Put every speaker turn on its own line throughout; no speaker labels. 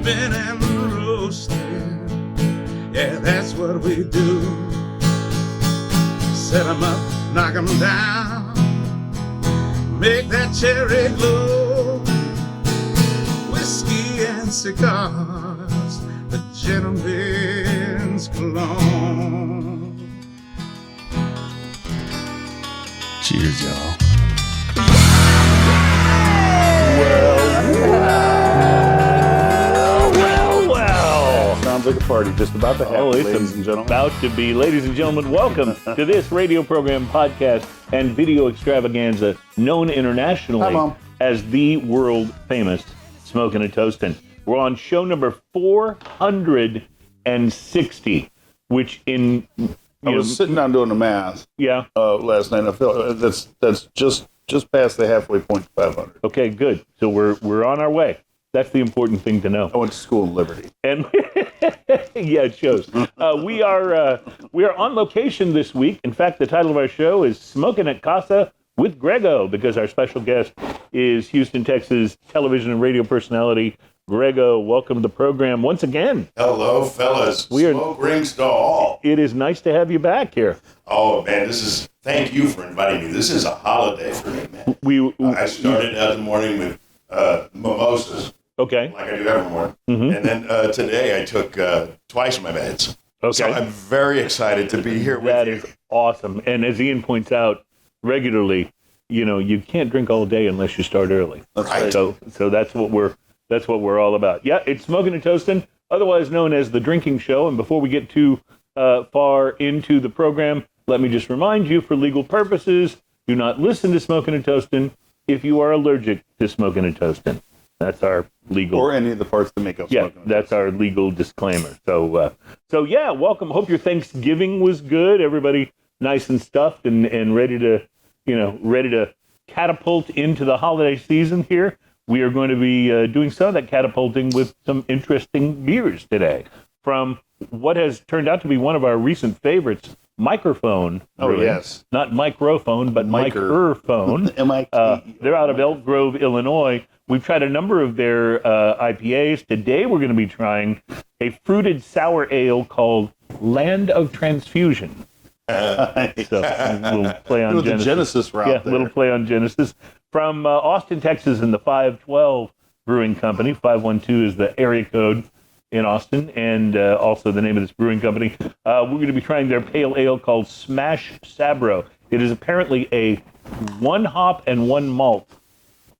Sipping and roasting, yeah, that's what we do. Set 'em up, knock 'em down, make that cherry glow. Whiskey and cigars, the gentleman's cologne.
Cheers, y'all.
Well. Sounds like a party just about to happen, ladies and gentlemen.
About to be. Ladies and gentlemen, welcome to this radio program, podcast, and video extravaganza known internationally as the world-famous Smokin' and Toastin'. We're on show number 460, which in...
I was sitting down doing the math last night. I felt that's just past the halfway point to 500.
Okay, good. So we're on our way. That's the important thing to know.
I went to school in Liberty.
And yeah, it shows. We are on location this week. In fact, the title of our show is Smokin' at Casa with Grego, because our special guest is Houston, Texas television and radio personality Grego. Welcome to the program once again.
Hello, fellas. Smoke rings to all.
It is nice to have you back here.
Oh, man, thank you for inviting me. This is a holiday for me, man. I started out the morning with mimosas.
Okay.
Like I do every morning. Mm-hmm. And then today I took twice my meds.
Okay.
So I'm very excited to be here with you.
That is awesome. And as Ian points out regularly, you can't drink all day unless you start early.
That's right.
So that's what we're all about. Yeah, it's Smokin' and Toastin', otherwise known as the drinking show. And before we get too far into the program, let me just remind you, for legal purposes, do not listen to Smokin' and Toastin' if you are allergic to Smokin' and Toastin'. That's our legal...
Or any of the parts that make up Smokin' and
that's our legal disclaimer. So yeah, welcome. Hope your Thanksgiving was good. Everybody nice and stuffed and ready to catapult into the holiday season here. We are going to be doing some of that catapulting with some interesting beers today from what has turned out to be one of our recent favorites, Mikerphone.
Oh, really. Yes.
Not microphone, but Mikerphone. They're out of Elk Grove, Illinois. We've tried a number of their IPAs. Today we're going to be trying a fruited sour ale called Land of Transfusion. So we'll play on
Genesis. The Genesis route.
Yeah, a little play on Genesis. From Austin, Texas, in the 512 Brewing Company. 512 is the area code in Austin, and also the name of this brewing company. We're going to be trying their pale ale called Smash Sabro. It is apparently a 1 hop and 1 malt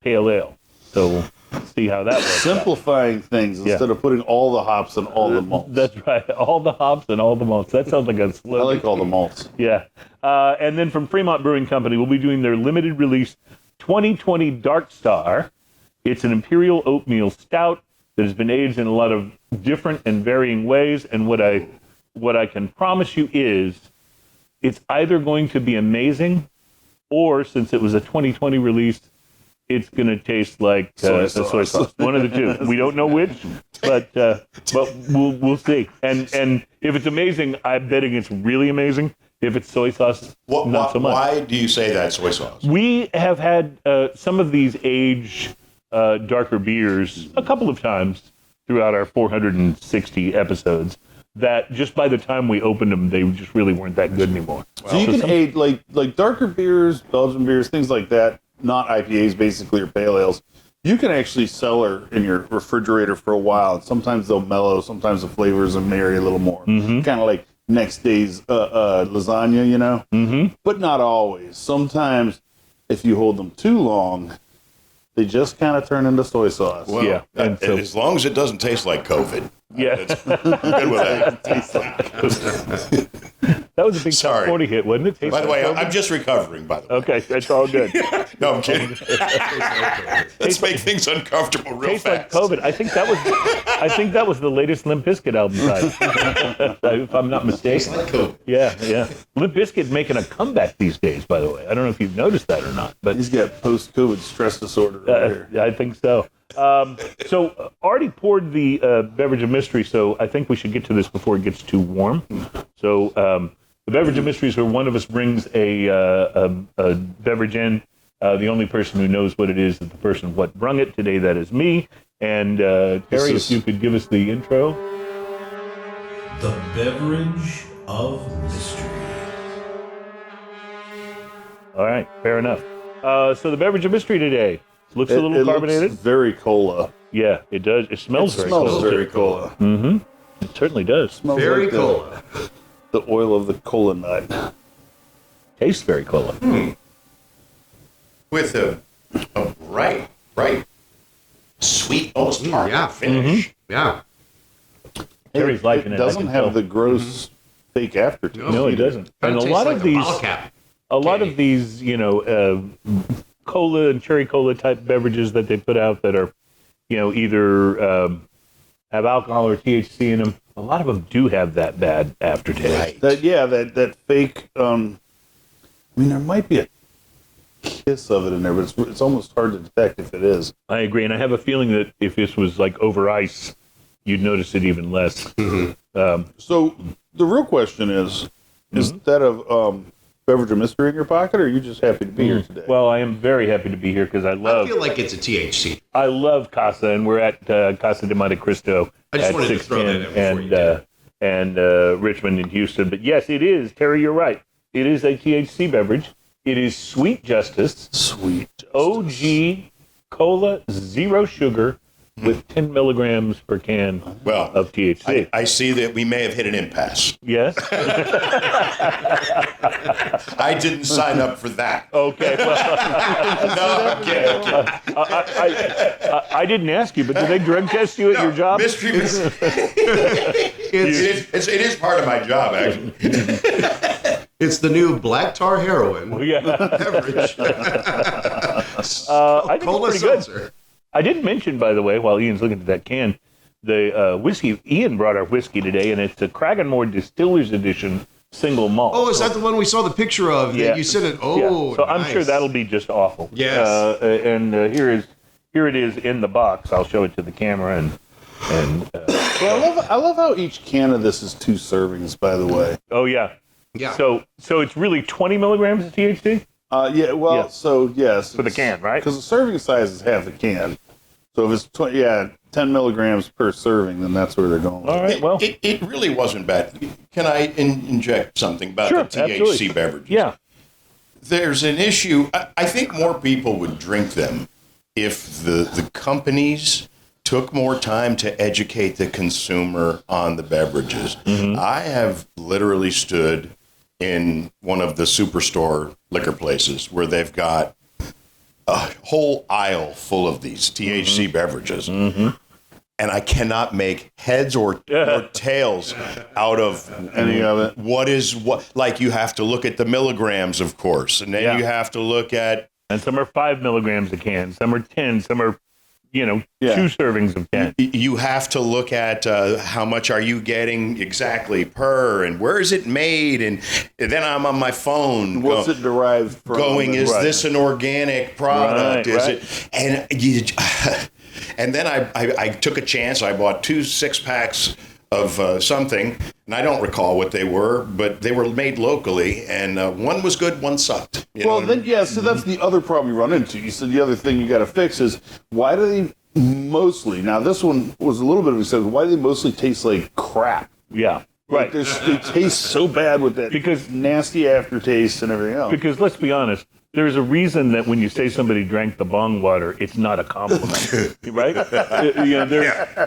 pale ale. So we'll see how that works.
Simplifying things instead of putting all the hops and all the malts.
That's right. All the hops and all the malts. That sounds like a slogan.
I like all the malts.
Yeah. And then from Fremont Brewing Company, we'll be doing their limited release 2020 Dark Star. It's an Imperial Oatmeal Stout that has been aged in a lot of different and varying ways. And what I can promise you is it's either going to be amazing, or since it was a 2020 release, it's going to taste like soy sauce. One of the two. We don't know which, but we'll see. And if it's amazing, I'm betting it's really amazing. If it's soy sauce, not so much.
Why do you say that, soy sauce?
We have had some of these aged darker beers a couple of times throughout our 460 episodes that just by the time we opened them, they just really weren't that good anymore.
So you can age like darker beers, Belgian beers, things like that, not IPAs basically, or pale ales. You can actually cellar in your refrigerator for a while. And sometimes they'll mellow, sometimes the flavors will marry a little more. Mm-hmm. Kind of like next day's lasagna,
Mm-hmm.
But not always. Sometimes if you hold them too long, they just kind of turn into soy sauce.
Well,
yeah.
And so, as long as it doesn't taste like COVID.
Yeah.
I'm good with
that. That was a big 40 hit, wasn't it?
By the way, I'm just recovering, by the way.
Okay, that's all good.
No, I'm kidding. Let's make things uncomfortable real
tastes
fast.
Like COVID. I think that was the latest Limp Bizkit album side, if I'm not mistaken.
Like COVID.
Yeah. Limp Bizkit's making a comeback these days, by the way. I don't know if you've noticed that or not, but
he's got post-COVID stress disorder over here.
I think so. So already poured the beverage of mystery, so I think we should get to this before it gets too warm. So the beverage of mystery is where one of us brings a beverage in. The only person who knows what it is the person what brung it. Today that is me. And Terry, if you could give us the intro.
The beverage of mystery.
All right, fair enough. So the beverage of mystery today looks a little carbonated.
Looks very cola.
Yeah, it does. It smells very
smells
cola.
very cola.
Mm-hmm. It certainly does.
Smells
Very
like
cola.
The oil of the cola nut.
Tastes very cola.
With a bright, sweet, almost tart finish.
Yeah.
Terry's liking it.
It doesn't have the gross fake aftertaste.
No, it doesn't. And a lot of these, cola and cherry cola type beverages that they put out that are, either have alcohol or THC in them. A lot of them do have that bad aftertaste.
Right.
That fake. There might be a kiss of it in there, but it's almost hard to detect if it is.
I agree, and I have a feeling that if this was like over ice, you'd notice it even less.
So the real question is that of beverage of mystery in your pocket, or are you just happy to be here today?
Well, I am very happy to be here because
I feel like it's a THC.
I love Casa, and we're at Casa de Monte Cristo.
I just
at
wanted to throw that in before you did.
And Richmond and Houston. But yes, it is. Terry, you're right. It is a THC beverage. It is Sweet Justice. OG Cola, zero sugar, with 10 milligrams per can of THC.
I see that we may have hit an impasse.
Yes?
I didn't sign up for that.
Okay. Well,
No, I'm kidding.
I didn't ask you, but did they drug test you at your job?
Mystery. It is part of my job, actually.
It's the new black tar heroin beverage.
I think
Cola
it's pretty
seltzer.
good. I didn't mention, by the way, while Ian's looking at that can, the whiskey. Ian brought our whiskey today, and it's a Cragganmore Distillers Edition single malt.
Oh, is that the one we saw the picture of?
Yeah.
That you said it. Oh,
yeah. So
nice.
I'm sure that'll be just awful.
Yes.
Here it is in the box. I'll show it to the camera and.
Well, I love how each can of this is 2 servings. By the way.
Oh yeah.
Yeah.
So it's really 20 milligrams of THC.
So yes,
For the can, right?
Because the serving size is half a can. So if it's 10 milligrams per serving, then that's where they're going.
All right. Well,
It really wasn't bad. Can I inject something about
Sure,
the THC
absolutely.
beverages?
yeah.
There's an issue. I think more people would drink them if the companies took more time to educate the consumer on the beverages. I have literally stood in one of the superstore liquor places where they've got a whole aisle full of these THC beverages. And I cannot make heads or tails out of
Any of it.
What is what? Like, you have to look at the milligrams, of course, and then you have to look at.
And some are 5 milligrams a can. Some are 10. Some are, 2 servings of 10.
You have to look at how much are you getting exactly per, and where is it made, and then I'm on my phone.
What's it derived from?
Is this an organic product?
Right,
Is it? And then I took a chance. I bought 2 6-packs of something, and I don't recall what they were, but they were made locally, and one was good, one sucked.
So that's the other problem you run into. You said the other thing you got to fix is why do they mostly, now this one was a little bit of a said, why do they mostly taste like crap?
Yeah. Right.
They taste so bad with that
Because-
nasty aftertaste and everything else.
Because let's be honest, there's a reason that when you say somebody drank the bong water, it's not a compliment, right?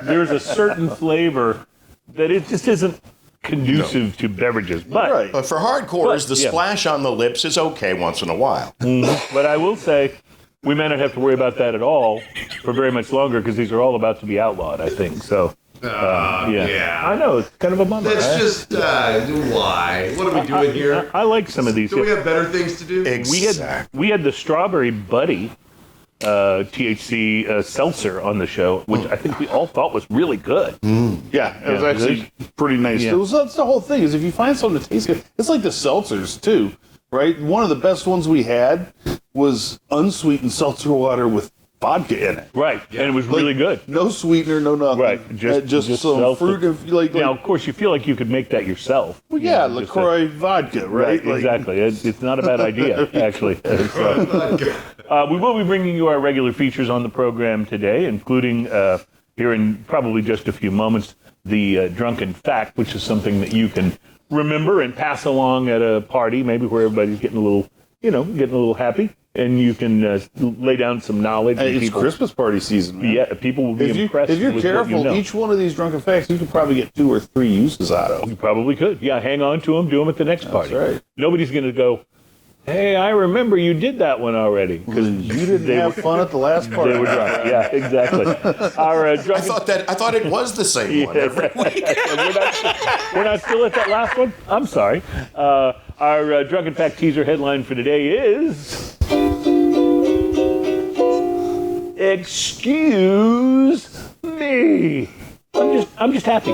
There's a certain flavor that it just isn't conducive to beverages. But
Right.
But for hardcores, the
yeah.
splash on the lips is okay once in a while.
but I will say, we may not have to worry about that at all for very much longer because these are all about to be outlawed, I think. So,
Yeah.
I know, it's kind of a bummer.
That's
right?
just why? What are we doing here?
I like some of these.
Do we have better things to do?
We had the Strawberry Buddy THC seltzer on the show, which I think we all thought was really good.
Yeah, it was actually pretty nice.
Yeah.
That's the whole thing, is if you find something that tastes good, it's like the seltzers too, right? One of the best ones we had was unsweetened seltzer water with vodka in it.
Right, and it was really good.
No sweetener, no nothing.
Right,
just some fruit.
Now, of course, you feel like you could make that yourself.
Well, yeah, LaCroix vodka, right?
Exactly. It's not a bad idea, actually. We will be bringing you our regular features on the program today, including here in probably just a few moments, the Drunken Fact, which is something that you can remember and pass along at a party, maybe where everybody's getting a little happy, and you can lay down some knowledge.
Hey, it's Christmas party season, man.
Yeah, people will be impressed.
If you're
with
careful,
what you know.
each one of these Drunken Facts, you could probably get 2 or 3 uses out of.
You probably could. Yeah, hang on to them, do them at the next party.
That's right.
Nobody's going to go, hey, I remember you did that one already.
Because you didn't have fun at the last party.
They were drunk. Yeah, exactly. Our
I thought it was the same one every week.
We're not still at that last one? I'm sorry. Our Drunken Fact teaser headline for today is... Excuse me. I'm just happy.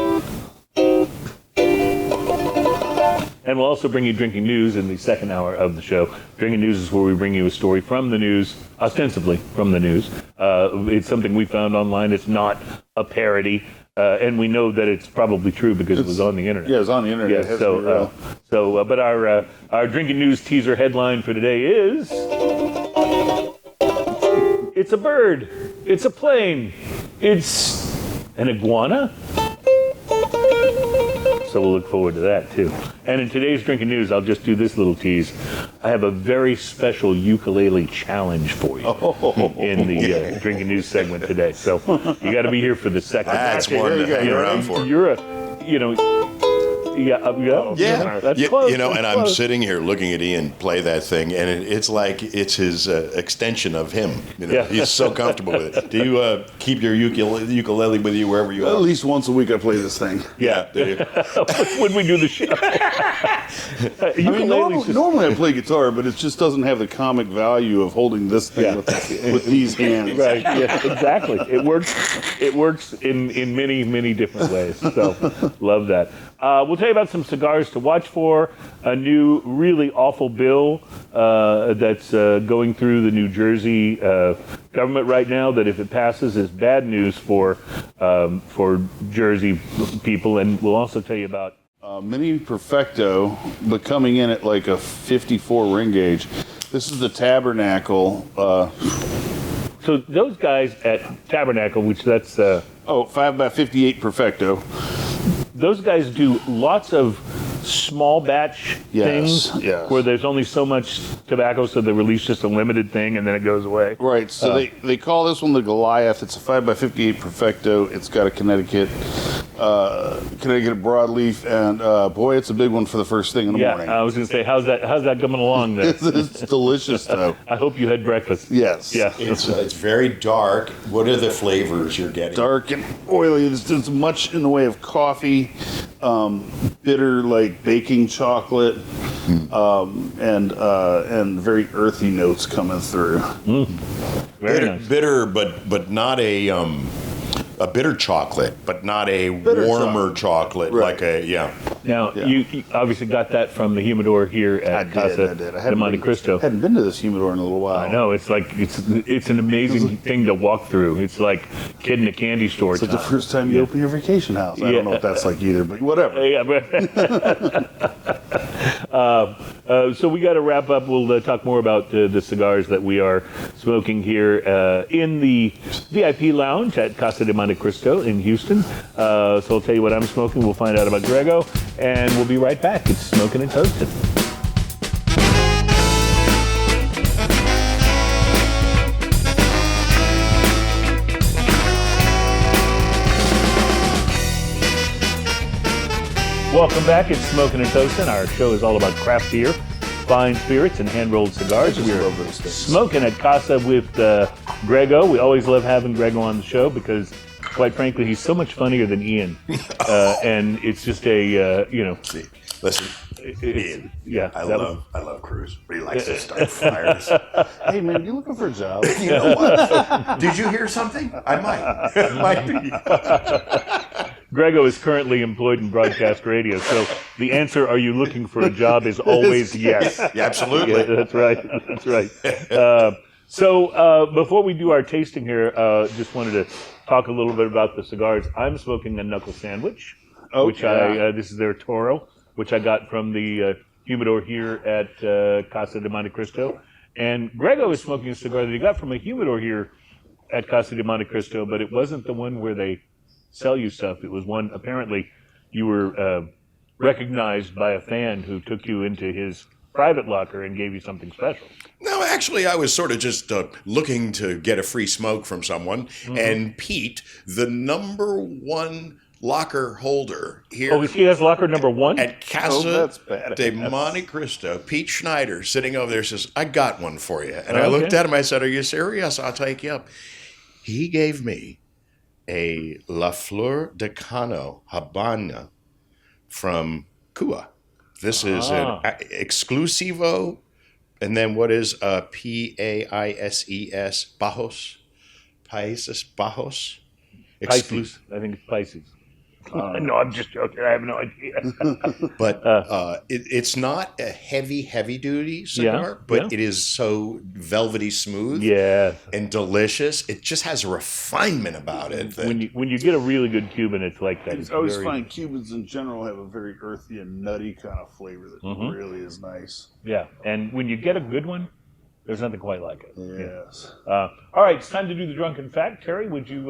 And we'll also bring you Drinking News in the second hour of the show. Drinking News is where we bring you a story from the news, ostensibly from the news. It's something we found online. It's not a parody. And we know that it's probably true because it was on the internet.
Yeah, it was on the internet.
Yeah, but our Drinking News teaser headline for today is... It's a bird. It's a plane. It's an iguana. So we'll look forward to that, too. And in today's Drinking News, I'll just do this little tease. I have a very special ukulele challenge for you in the Drinking News segment today. So you got to be here for the second.
That's one to hang around for.
That's close.
And
that's
I'm
close.
sitting here looking at Ian play that thing, and it's like it's his extension of him. He's so comfortable with it. Do you keep your ukulele with you wherever you are?
At least once a week I play this thing.
Yeah. Do you?
When we do the show.
Normally I play guitar, but it just doesn't have the comic value of holding this thing with these hands.
Right. Yeah. Exactly. It works. It works in many, many different ways. So love that. We'll tell you about some cigars to watch for. A new, really awful bill that's going through the New Jersey government right now. That if it passes, is bad news for Jersey people. And we'll also tell you about
Mini Perfecto, but coming in at like a 54 ring gauge. This is the Tabernacle.
So those guys at Tabernacle, which that's
5x58 Perfecto.
Those guys do lots of small batch things where there's only so much tobacco, so they release just a limited thing and then it goes away.
Right. So they call this one the Goliath. It's a 5x58 Perfecto. It's got a Connecticut broadleaf, and boy, it's a big one for the first thing in the morning.
I was going to say, how's that coming along there?
It's delicious, though.
I hope you had breakfast.
Yes.
Yeah.
It's very dark. What are the flavors you're getting?
Dark and oily. There's much in the way of coffee, bitter like baking chocolate, and very earthy notes coming through.
Very nice.
Bitter, but not a bitter chocolate, but not a warmer chocolate
right.
like
Now, you obviously got that from the humidor here at Casa de Monte Cristo.
I hadn't been to this humidor in a little while.
I know. It's like it's an amazing thing to walk through. It's like kid in a candy store.
It's like the first time you open your vacation house. I don't know what that's like either, but whatever.
So we got to wrap up. We'll talk more about the cigars that we are smoking here in the VIP lounge at Casa de Monte Cristo in Houston. So I'll tell you what I'm smoking. We'll find out about Grego, and we'll be right back. It's Smokin' and Toastin'. Welcome back. It's Smokin' and Toastin'. Our show is all about craft beer, fine spirits, and hand-rolled cigars. We're smoking at Casa with Grego. We always love having Grego on the show because, quite frankly, he's so much funnier than Ian. And it's just
See, listen, Ian.
Yeah.
I love Cruz, but he likes to start fires.
Hey, man, you looking for a job?
You know what? Did you hear something? I might. It might be.
Grego is currently employed in broadcast radio, so the answer, are you looking for a job, is always yes.
Yeah, absolutely.
Yeah, that's right. That's right. So before we do our tasting here, just wanted to talk a little bit about the cigars. I'm smoking a knuckle sandwich, which this is their Toro, which I got from the humidor here at Casa de Monte Cristo. And Grego is smoking a cigar that he got from a humidor here at Casa de Monte Cristo, but it wasn't the one where they sell you stuff. It was one, apparently, you were recognized by a fan who took you into his private locker and gave you something special.
No, actually, I was sort of just looking to get a free smoke from someone, and Pete, the #1 locker holder here.
Oh, he has locker number 1?
At Casa de Monte Cristo, Pete Schneider, sitting over there, says, I got one for you. And I looked at him, I said, are you serious? I'll take you up. He gave me a La Flor de Cano Habana from Cuba. This is an exclusivo, and then what is Paises, Bajos? Países Bajos?
Pisces. I think it's Pisces. No, I'm just joking. I have no idea.
But it's not a heavy duty cigar, but it is so velvety smooth and delicious. It just has a refinement about it.
When you get a really good Cuban, it's like that.
I always find Cubans in general have a very earthy and nutty kind of flavor that really is nice.
Yeah, and when you get a good one, there's nothing quite like it.
Yes.
All right, it's time to do the drunken fact. Terry, would you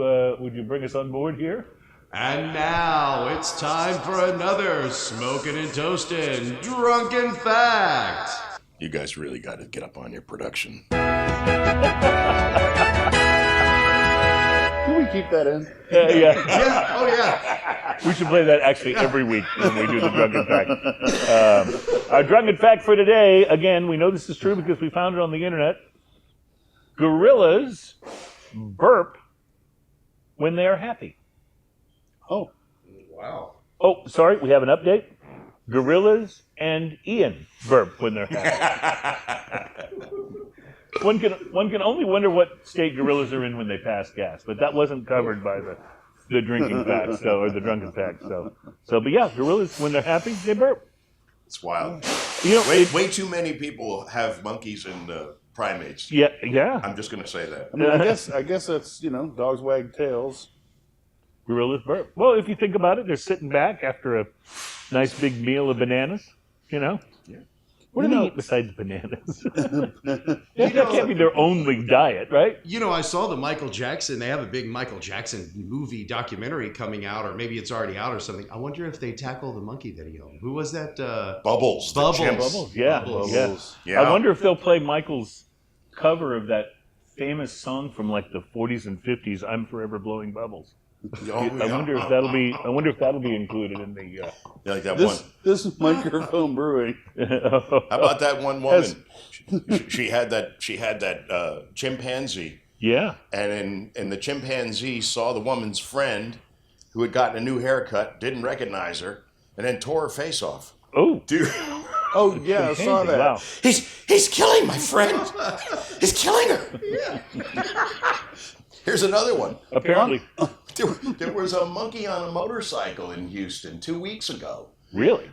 bring us on board here?
And now it's time for another Smokin' and Toastin' Drunken Fact.
You guys really got to get up on your production.
Can we keep that in?
Yeah, oh yeah.
We should play that actually every week when we do the drunken fact. Our drunken fact for today, again, we know this is true because we found it on the internet. Gorillas burp when they are happy.
Oh.
Wow.
Oh, sorry, we have an update. Gorillas and Ian burp when they're happy. One can only wonder what state gorillas are in when they pass gas, but that wasn't covered by the drinking fact, or the drunken fact. But yeah, gorillas when they're happy, they burp.
It's wild.
You know,
Way too many people have monkeys and primates.
Yeah.
I'm just going to say that.
I mean, I guess that's, dogs wag tails.
Gorillas burp. Well, if you think about it, they're sitting back after a nice big meal of bananas, Yeah. What do they eat besides bananas? That can't be their only diet, right?
I saw the Michael Jackson. They have a big Michael Jackson movie documentary coming out, or maybe it's already out or something. I wonder if they tackle the monkey that he owned. Who was that?
Bubbles.
Bubbles.
Yeah. I wonder if they'll play Michael's cover of that famous song from like the 40s and 50s, "I'm Forever Blowing Bubbles." I wonder if that'll be included in the.
Like that
This is Mikerphone Brewing.
How about that one woman? She had that chimpanzee.
Yeah.
And the chimpanzee saw the woman's friend who had gotten a new haircut, didn't recognize her, and then tore her face off.
Oh,
dude.
Oh yeah, I saw that.
Wow.
He's killing my friend. He's killing her. Yeah. Here's another one.
Apparently.
There was a monkey on a motorcycle in Houston 2 weeks ago.
Really?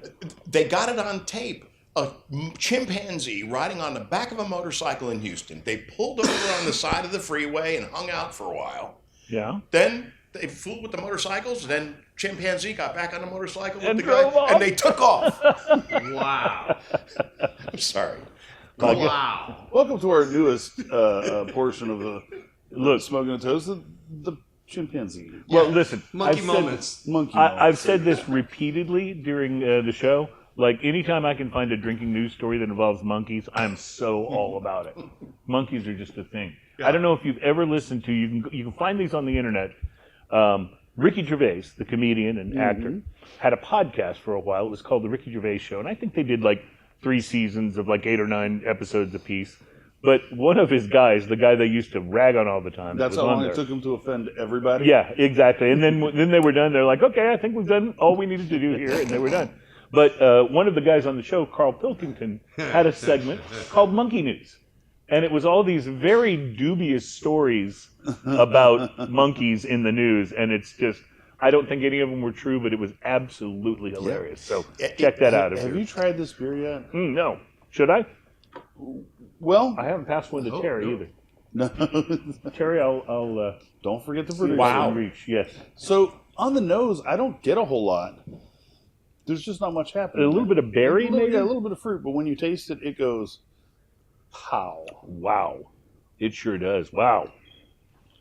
They got it on tape. A chimpanzee riding on the back of a motorcycle in Houston. They pulled over on the side of the freeway and hung out for a while.
Yeah.
Then they flew with the motorcycles. Then chimpanzee got back on the motorcycle with
And
the guy,
drove off.
and they took off.
Wow.
I'm sorry.
Wow.
Welcome to our newest portion of the Smokin' and Toast, the chimpanzee.
Well, listen.
Monkey moments.
I've said this repeatedly during the show. Like, anytime I can find a drinking news story that involves monkeys, I'm so all about it. Monkeys are just a thing. Yeah. I don't know if you've ever listened to, you can find these on the internet. Ricky Gervais, the comedian and actor, had a podcast for a while. It was called The Ricky Gervais Show, and I think they did like 3 seasons of like 8 or 9 episodes apiece. But one of his guys, the guy they used to rag on all the time.
That's how long it took him to offend everybody?
Yeah, exactly. And then they were done. They're like, okay, I think we've done all we needed to do here, and they were done. But one of the guys on the show, Carl Pilkington, had a segment called Monkey News. And it was all these very dubious stories about monkeys in the news. And it's just, I don't think any of them were true, but it was absolutely hilarious. So check that out.
Have you tried this beer yet?
No. Should I?
Well,
I haven't passed one to Terry either.
No.
Terry, I'll
Don't forget the fruit.
wow. Reach, yes.
So on the nose, I don't get a whole lot. There's just not much happening.
A little bit of berry, maybe?
Yeah, a little bit of fruit, but when you taste it, it goes, pow.
Wow. It sure does. Wow.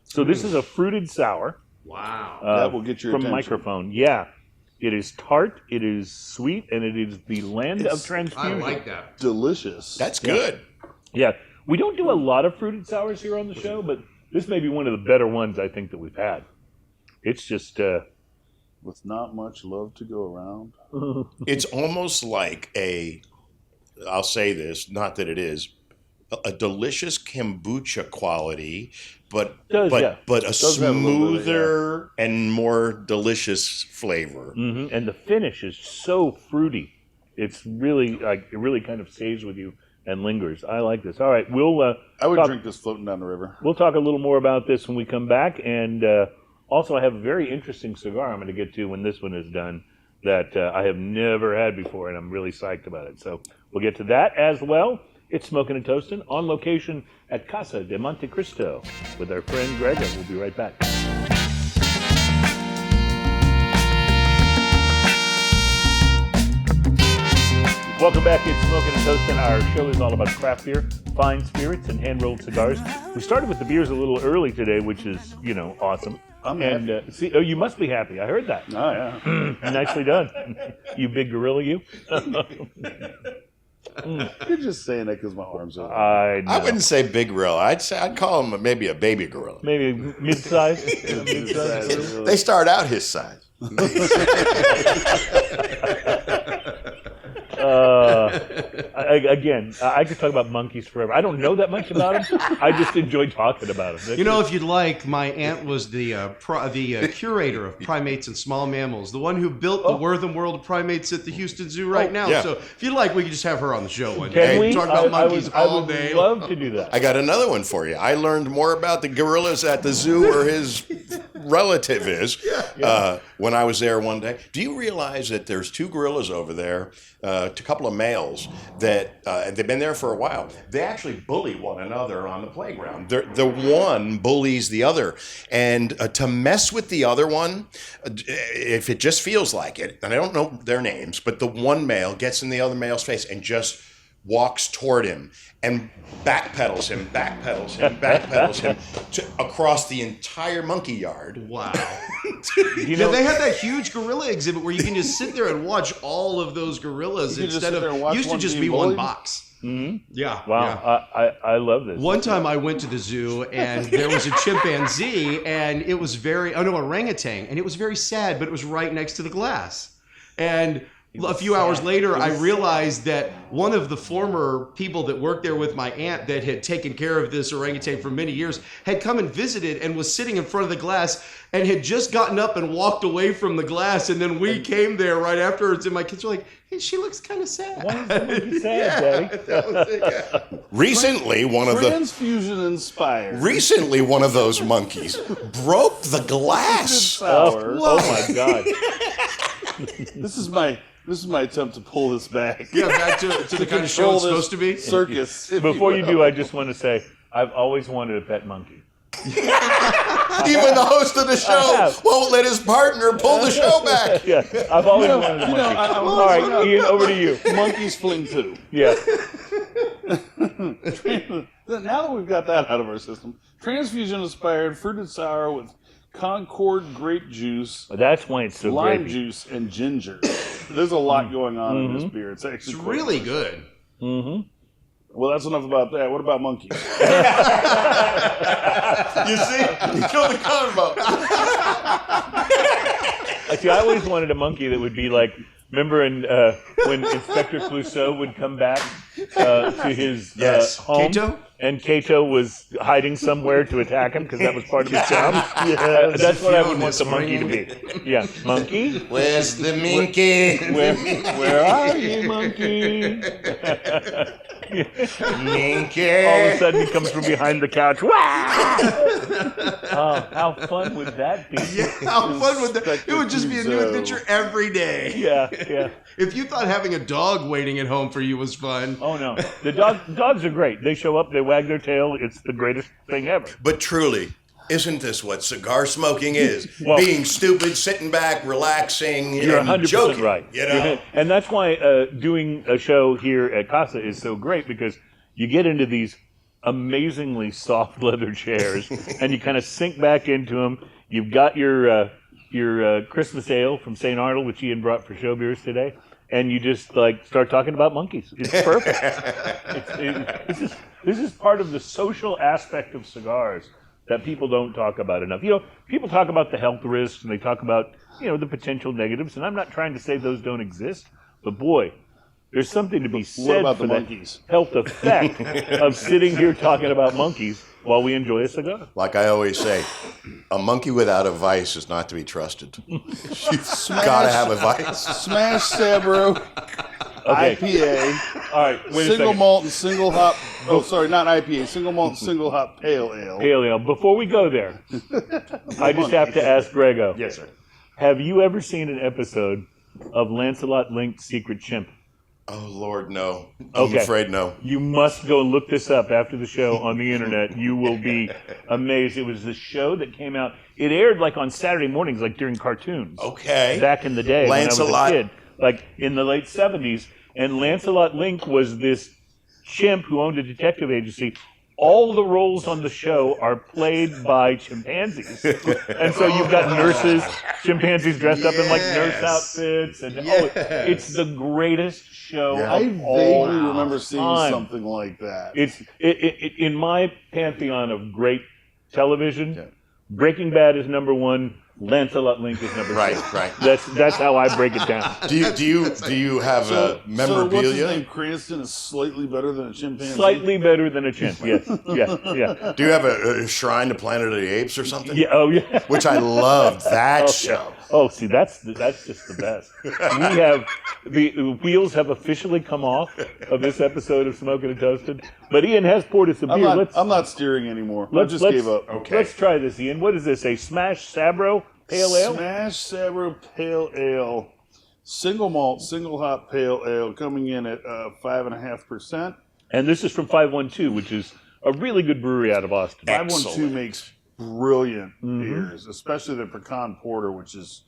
So this is a fruited sour.
Wow.
That will get your
from
attention.
Mikerphone. Yeah. It is tart, it is sweet, and it is the land of
I
transfusion.
like that.
Delicious.
That's good.
Yeah. We don't do a lot of fruited sours here on the show, but this may be one of the better ones I think that we've had. It's just...
With not much love to go around.
It's almost like I'll say this, not that it is, a delicious kombucha quality, but a
have a little bit,
smoother and more delicious flavor.
Mm-hmm. And the finish is so fruity. It's really it really kind of stays with you and lingers. I like this. All right, we'll
I would drink this floating down the river.
We'll talk a little more about this when we come back, and also I have a very interesting cigar I'm going to get to when this one is done that I have never had before, and I'm really psyched about it. So we'll get to that as well. It's Smokin' and Toastin' on location at Casa de Monte Cristo with our friend Grego. We'll be right back. Welcome back. It's Smokin' and Toastin'. Our show is all about craft beer, fine spirits, and hand-rolled cigars. We started with the beers a little early today, which is, awesome.
I'm
happy. You must be happy. I heard that.
Oh, yeah.
Nicely done. You big gorilla, you.
You're just saying that because my arms are.
I know.
I wouldn't say big gorilla. I'd call him maybe a baby gorilla.
Maybe mid-size.
They start out his size.
Again, I could talk about monkeys forever. I don't know that much about them. I just enjoy talking about them.
If you'd like, my aunt was the curator of primates and small mammals, the one who built the Wortham World of Primates at the Houston Zoo right now.
Yeah.
So if you'd like, we could just have her on the show one
Can
day.
we?
Talk about monkeys
I
all
would
day.
love to do that.
I got another one for you. I learned more about the gorillas at the zoo where his relative is when I was there one day. Do you realize that there's two gorillas over there, a couple of males, that they've been there for a while. They actually bully one another on the playground. The one bullies the other. And to mess with the other one, if it just feels like it, and I don't know their names, but the one male gets in the other male's face and just walks toward him and backpedals him across the entire monkey yard.
Wow. They had that huge gorilla exhibit where you can just sit there and watch all of those gorillas instead of used to just be one box.
Mm-hmm.
Yeah.
Wow.
Yeah.
I love this.
One time I went to the zoo and there was a chimpanzee and it was orangutan, and it was very sad, but it was right next to the glass. And a few hours later, I realized that one of the former people that worked there with my aunt that had taken care of this orangutan for many years had come and visited and was sitting in front of the glass and had just gotten up and walked away from the glass. And then we came there right afterwards, and my kids were like, "Hey, she looks kind of sad."
Why is she sad, Daddy?
That was it, yeah.
Recently, one of those monkeys broke the glass.
Oh my God.
This is my attempt to pull this back.
Yeah, back to the kind of show it's supposed to be.
Circus.
Before you do, I just want to say, I've always wanted a pet monkey.
Even the host of the show won't let his partner pull the show back.
Yeah, I've always wanted a monkey. All right, Ian, over to you.
Monkeys fling too.
Yeah.
Now that we've got that out of our system, Transfusion inspired fruited sour with Concord grape juice,
That's why it's so
lime
grapey.
juice, and ginger. There's a lot going on in this beer. It's actually
It's
quite
really
delicious.
good.
Mm-hmm.
Well, that's enough about that. What about monkeys?
You see? You killed the convo.
See, I always wanted a monkey that would be like, remember when Inspector Clouseau would come back to his home?
Cato?
And Cato was hiding somewhere to attack him because that was part of his job. That's what I would want the monkey to be. Yeah, monkey?
Where's the monkey?
Where are you, monkey?
Minky.
All of a sudden, he comes from behind the couch. Wah! Oh, how fun would that be?
Yeah, how fun would that? It would just be a new adventure every day.
Yeah.
If you thought having a dog waiting at home for you was fun.
Oh no, the dogs are great. They show up, they wag their tail. It's the greatest thing ever.
But truly, isn't this what cigar smoking is?
Well,
being stupid, sitting back, relaxing,
You're
and
100%
joking.
right.
You know?
And that's why doing a show here at Casa is so great, because you get into these amazingly soft leather chairs and you kind of sink back into them. You've got your Christmas ale from St. Arnold, which Ian brought for show beers today, and you just like start talking about monkeys. It's perfect. This is part of the social aspect of cigars that people don't talk about enough. You know, people talk about the health risks and they talk about, the potential negatives, and I'm not trying to say those don't exist, but boy, there's something to be said for the health effect of sitting here talking about monkeys while we enjoy a cigar.
Like I always say, a monkey without a vice is not to be trusted. You've got to have a vice.
Smash Sabro
Okay.
IPA.
All right, wait a
Single
second.
malt and single hop. Oh, sorry, not IPA. Single malt and single hop pale ale.
Pale ale. Before we go there, I just have to ask Grego.
Yes, sir.
Have you ever seen an episode of Lancelot Link's Secret Chimp?
Oh, Lord, no. I'm
Okay.
afraid no.
You must go look this up after the show on the internet. You will be amazed. It was the show that came out. It aired like on Saturday mornings, like during cartoons.
Okay.
Back in the day when I was
Lancelot.
a kid, like in the late 70s. And Lancelot Link was this chimp who owned a detective agency. All the roles on the show are played by chimpanzees. And so you've got nurses, chimpanzees dressed up in like nurse outfits. And it's the greatest show
I
of all
vaguely remember seeing
time.
something like that.
It's in my pantheon of great television. Breaking Bad is number one. Lancelot Link is number two.
Right.
That's how I break it down.
Do you have
So what's his
memorabilia?
name? Cranston is slightly better than a chimpanzee.
Slightly better than a chimp. Yes. Yeah.
Do you have a shrine to Planet of the Apes or something?
Yeah. Oh yeah.
Which I loved that show.
Oh, see, that's just the best. We have the wheels have officially come off of this episode of Smokin' and Toasted, but Ian has poured us a beer.
I'm not steering anymore. I just gave up.
Okay.
Let's try this, Ian. What is this? A Smash Sabro Pale Ale?
Smash Sabro Pale Ale, single malt, single hop pale ale, coming in at 5.5%.
And this is from 512, which is a really good brewery out of Austin.
512 makes brilliant beers, especially the pecan porter, which is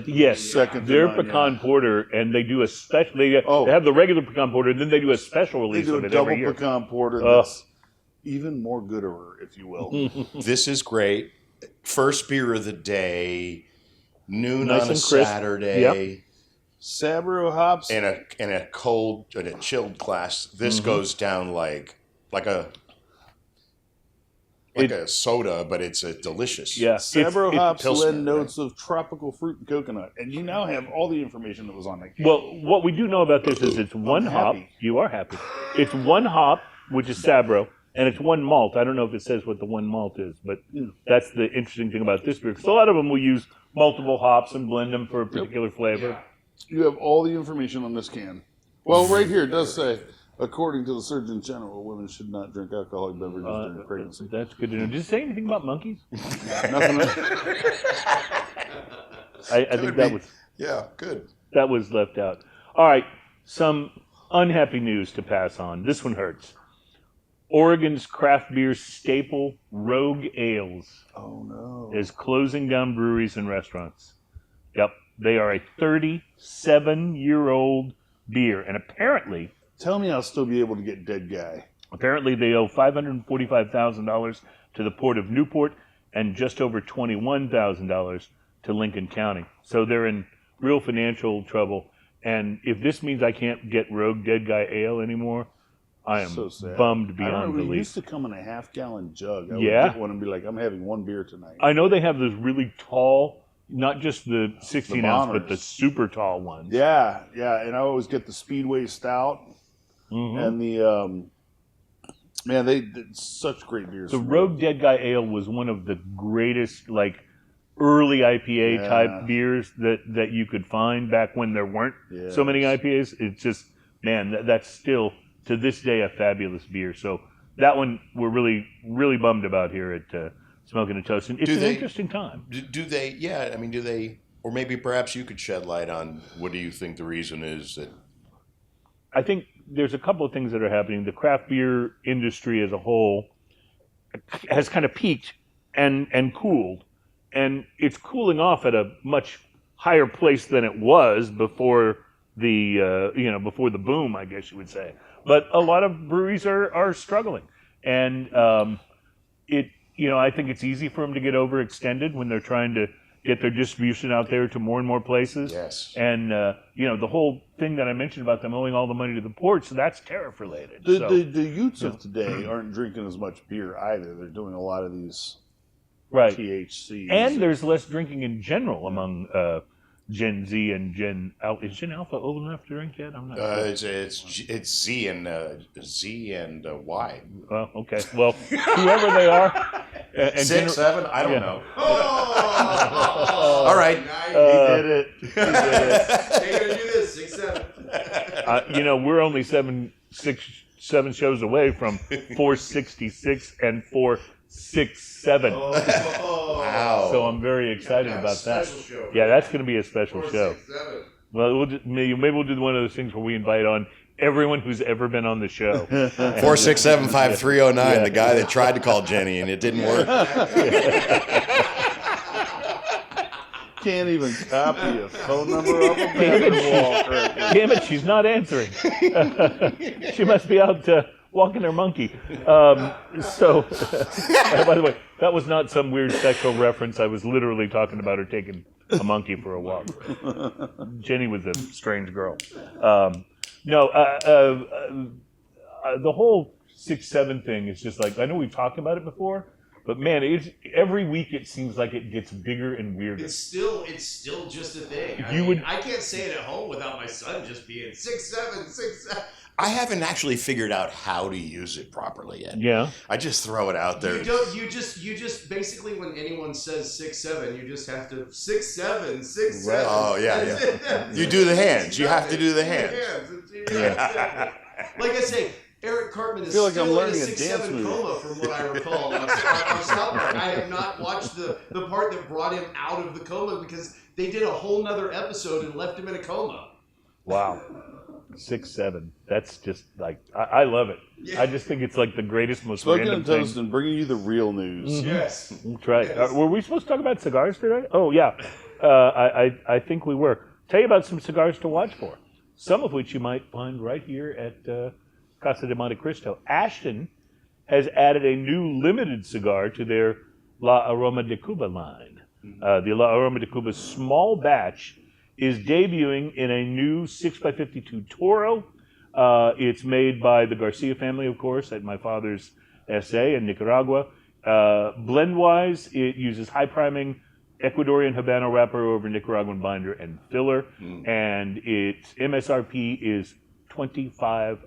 Yes,
second to
their
none,
pecan porter, and they do a special. They
Oh.
have the regular pecan porter, and then they do a special
they
release
do
of
a
it
double
every year.
pecan porter that's even more gooder, if you will.
This is great. First beer of the day, noon
Nice
on a
and crisp.
Saturday,
Sabro hops.
in a cold, in a chilled glass. This goes down like a soda, but it's a delicious.
Yeah,
Sabro hops
Pilsner,
lend notes of tropical fruit and coconut, and you now have all the information that was on that can.
Well, what we do know about this is it's one hop.
happy.
You are happy. It's one hop, which is Sabro, and it's one malt. I don't know if it says what the one malt is, but that's the interesting thing about this beer. Because a lot of them will use multiple hops and blend them for a particular flavor.
You have all the information on this can. Well, right here it does say, according to the Surgeon General, women should not drink alcoholic beverages during pregnancy.
That's good to know. Did it say anything about monkeys?
Nothing.
I think that was left out. All right, some unhappy news to pass on. This one hurts. Oregon's craft beer staple, Rogue Ales, is closing down breweries and restaurants. Yep, they are a 37-year-old beer, and apparently
Tell me I'll still be able to get Dead Guy.
Apparently, they owe $545,000 to the Port of Newport and just over $21,000 to Lincoln County. So they're in real financial trouble. And if this means I can't get Rogue Dead Guy Ale anymore, I am
So sad.
bummed
I
beyond
remember it
belief.
used to come in a half-gallon jug. I
Yeah.
would get one and be like, I'm having one beer tonight.
I know they have those really tall, not just the 16-ounce, but the
Moners.
super tall ones.
Yeah, and I always get the Speedway Stout and the, man, they did such great beers.
The Rogue Dead Guy Ale was one of the greatest, like, early IPA type beers that you could find back when there weren't so many IPAs. It's just, man, that's still, to this day a fabulous beer. So that one we're really, really bummed about here at Smokin' and Toastin'. It's an interesting time.
Do they? Yeah, I mean, do they? Or maybe perhaps you could shed light on what do you think the reason is that?
I think there's a couple of things that are happening. The craft beer industry as a whole has kind of peaked and cooled, and it's cooling off at a much higher place than it was before the before the boom, I guess you would say. But a lot of breweries are struggling, and I think it's easy for them to get overextended when they're trying to get their distribution out there to more and more places.
Yes.
And, the whole thing that I mentioned about them owing all the money to the ports, that's tariff related.
The youths of today aren't drinking as much beer either. They're doing a lot of these
right.
THCs.
And there's less drinking in general among Gen Z and Gen Alpha. Is Gen Alpha old enough to drink yet? I'm not sure.
It's Z and Y.
Well, okay. Well, whoever they are. And
6, 7? I don't
Yeah.
know. All right.
He did it.
They're gonna do this 6, 7.
We're only seven shows away from 466 and 467.
Wow.
So I'm very excited about that.
Show.
Yeah, that's going to be a special
4,
show.
6, 7.
Well, maybe we'll do one of those things where we invite on everyone who's ever been on the show.
4675309,
Yeah.
the guy that tried to call Jenny and it didn't work.
Can't even copy a phone number off a bathroom wall correctly.
Damn it, she's not answering. She must be out walking her monkey. By the way, that was not some weird sexual reference. I was literally talking about her taking a monkey for a walk. Jenny was a strange girl. The whole 6-7 thing is just like, I know we've talked about it before, but man, every week it seems like it gets bigger and weirder.
It's still just a thing. I can't say it at home without my son just being 6, 7, 6, 7.
I haven't actually figured out how to use it properly yet.
Yeah.
I just throw it out there.
You just basically when anyone says 6, 7, you just have to 6, 7, 6, 7.
Oh, yeah. You do the hands. You have to do the hands.
Like I say, Eric Cartman is
I feel like
still
I'm learning
in a
a
6,
dance
7
move.
coma from what I recall on Stout Park. I have not watched the part that brought him out of the coma because they did a whole nother episode and left him in a coma.
Wow. 6-7. That's just like, I love it.
Yeah.
I just think it's like the greatest, most
Smokin'
random
and
thing.
Toastin', bringing you the real news.
Yes.
That's right.
Yes.
Were we supposed to talk about cigars today? Oh, yeah. I think we were. Tell you about some cigars to watch for, some of which you might find right here at Casa de Monte Cristo. Ashton has added a new limited cigar to their La Aroma de Cuba line. The La Aroma de Cuba small batch is debuting in a new 6x52 Toro. It's made by the Garcia family, of course, at my father's SA in Nicaragua. Blend-wise, it uses high priming Ecuadorian Habano wrapper over Nicaraguan binder and filler, and its MSRP is $25.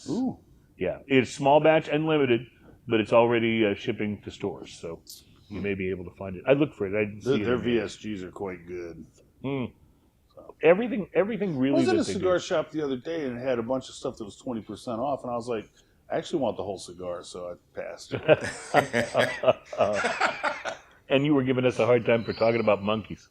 Ooh.
Yeah, it's small batch and limited, but it's already shipping to stores, so you may be able to find it. I looked for it. I didn't see it
Their
anywhere.
VSGs are quite good.
Everything really.
I was in a
that they
cigar
do.
shop the other day and it had a bunch of stuff that was 20% off, and I was like, I actually want the whole cigar, so I passed.
And you were giving us a hard time for talking about monkeys.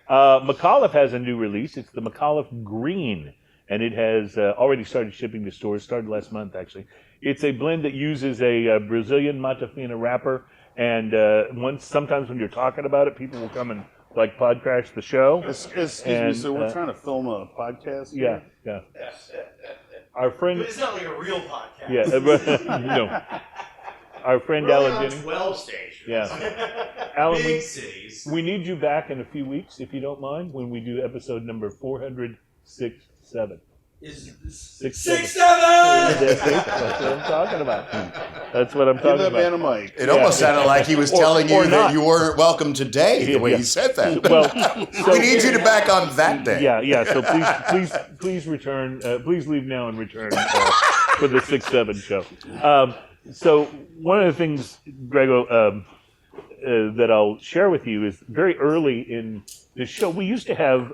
McAuliffe has a new release. It's the McAuliffe Green, and it has already started shipping to stores. Started last month, actually. It's a blend that uses a Brazilian Matafina wrapper, and sometimes when you're talking about it, people will come and like pod crash the show.
Excuse me, so we're trying to film a podcast
Yeah,
here?
yeah. Our friend,
But it's not like a real podcast.
yeah, our friend
We're only
Alan
on
Jennings.
12 stations.
Yeah. Alan,
Big cities.
we need you back in a few weeks, if you don't mind, when we do episode number 467.
Is
6,
6, 7?
That's what I'm talking about. That's what I'm
Give
talking
that man a
about.
mic.
It almost sounded like he was telling
or
you
not.
that you weren't welcome today, the way
Yeah.
he said that.
Well,
We need you to back on that day.
Yeah. So please return. Please leave now and return for the 6-7 show. So one of the things, Grego, that I'll share with you is very early in the show, we used to have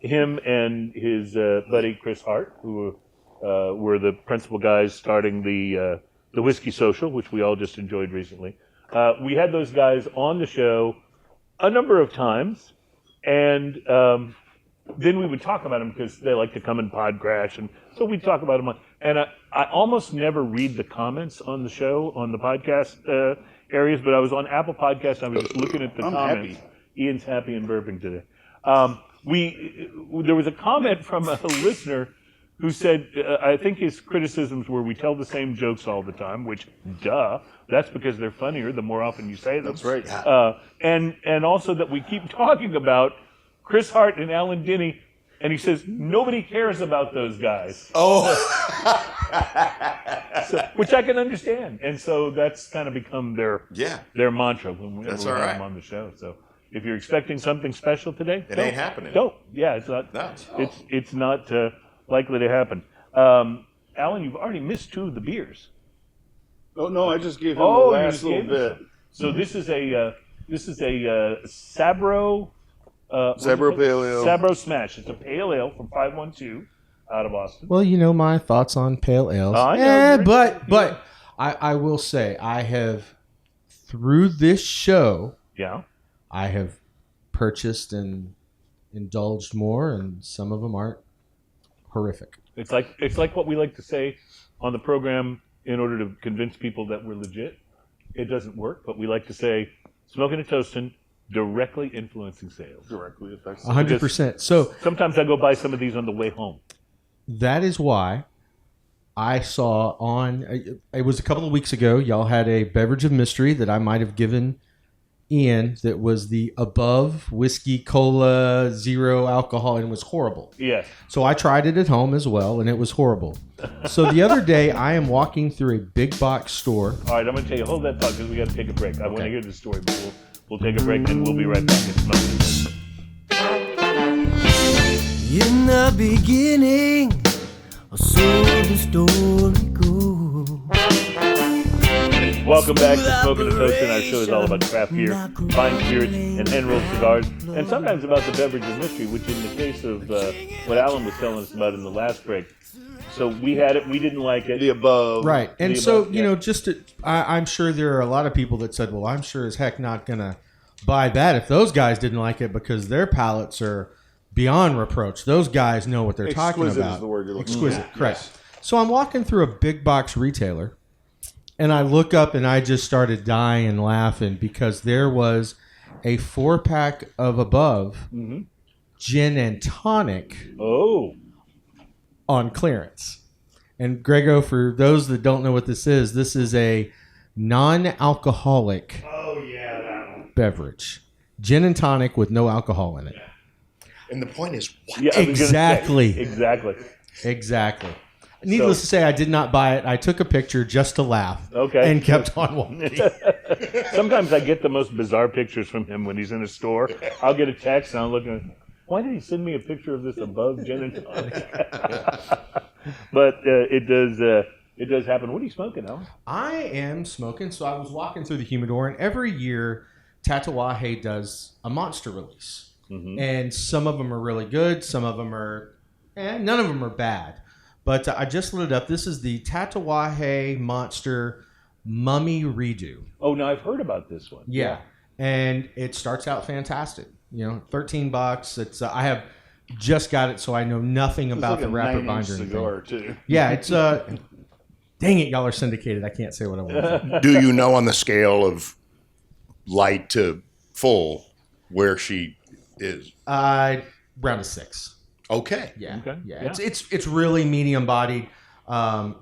him and his buddy Chris Hart, who were the principal guys starting the Whiskey Social, which we all just enjoyed recently. We had those guys on the show a number of times, and then we would talk about them because they like to come and pod crash, and so we'd talk about them. And I almost never read the comments on the show, on the podcast areas, but I was on Apple Podcasts, and I was just looking at the comments.
Happy.
Ian's happy and burping today. There was a comment from a listener who said, I think his criticisms were we tell the same jokes all the time, which, duh, that's because they're funnier the more often you say them.
That's right.
And also that we keep talking about Chris Hart and Alan Denny, and he says, nobody cares about those guys.
Oh,
Which I can understand. And so that's kind of become their mantra when we
That's
have
all right.
them on the show. So if you're expecting something special today,
It ain't happening.
Don't. Yeah, it's not.
No.
It's not likely to happen. Alan, you've already missed 2 of the beers.
Oh no, I just gave him the
you
last
just
little
gave us
bit.
some. So this is a Sabro.
Sabro Pale Ale.
Sabro Smash. It's a pale ale from 512 out of Austin.
Well, you know my thoughts on pale ales.
I know.
But I will say I have, through this show,
Yeah.
I have purchased and indulged more, and some of them aren't horrific.
It's like what we like to say on the program in order to convince people that we're legit. It doesn't work, but we like to say smoking and toasting, directly influencing sales.
Directly affects
100%. So
Sometimes I go buy some of these on the way home.
that is why I saw it was a couple of weeks ago, y'all had a beverage of mystery that I might have given Ian that was the Above Whiskey Cola Zero Alcohol, and it was horrible.
Yes.
So I tried it at home as well, and it was horrible. So the other day, I am walking through a big box store.
All right, I'm going to tell you, hold that thought because we got to take a break. I want to hear the story, but we'll take a break and we'll be right back. It's Smokin'.
In the beginning, so the story goes.
Welcome back to Smokin' and Toastin'. Our show is all about craft beer, fine spirits, and hand-rolled cigars, and sometimes about the beverage of mystery, which in the case of what Alan was telling us about in the last break. So we had it, we didn't like it.
The Above.
Right. And
The
so,
above,
you
yeah.
know, I'm sure there are a lot of people that said, well, I'm sure as heck not going to buy that if those guys didn't like it because their palates are beyond reproach. Those guys know what they're talking
Exquisite
about.
is the word you're looking
Exquisite,
for.
correct.
Yes.
So I'm walking through a big box retailer, and I look up and I just started dying and laughing because there was a 4-pack of Above gin and tonic
Oh,
on clearance. And Grego, for those that don't know what this is a non-alcoholic beverage. Gin and tonic with no alcohol in it.
and the point is, what?
yeah. I was gonna
Exactly.
say, exactly.
Exactly. Needless to say, I did not buy it. I took a picture just to laugh.
Okay.
And kept on walking.
Sometimes I get the most bizarre pictures from him when he's in a store. I'll get a text and I'm looking, why did he send me a picture of this Above gin and tonic? But it does happen. What are you smoking, Alan?
I am smoking. So I was walking through the humidor, and every year Tatawahe does a monster release. And some of them are really good. Some of them are, none of them are bad. But I just lit it up. This is the Tatawahe Monster Mummy Redo.
Oh, no, I've heard about this one.
Yeah. And it starts out fantastic. You know, $13. It's I have just got it, so I know nothing
It's
about
like
the
a
wrapper
9-inch
binder. and
cigar
thing.
too.
Yeah, it's dang it, y'all are syndicated. I can't say what I want.
Do you know on the scale of light to full where she is?
Round of 6.
Okay.
Yeah,
Okay.
yeah.
Yeah.
It's really medium bodied.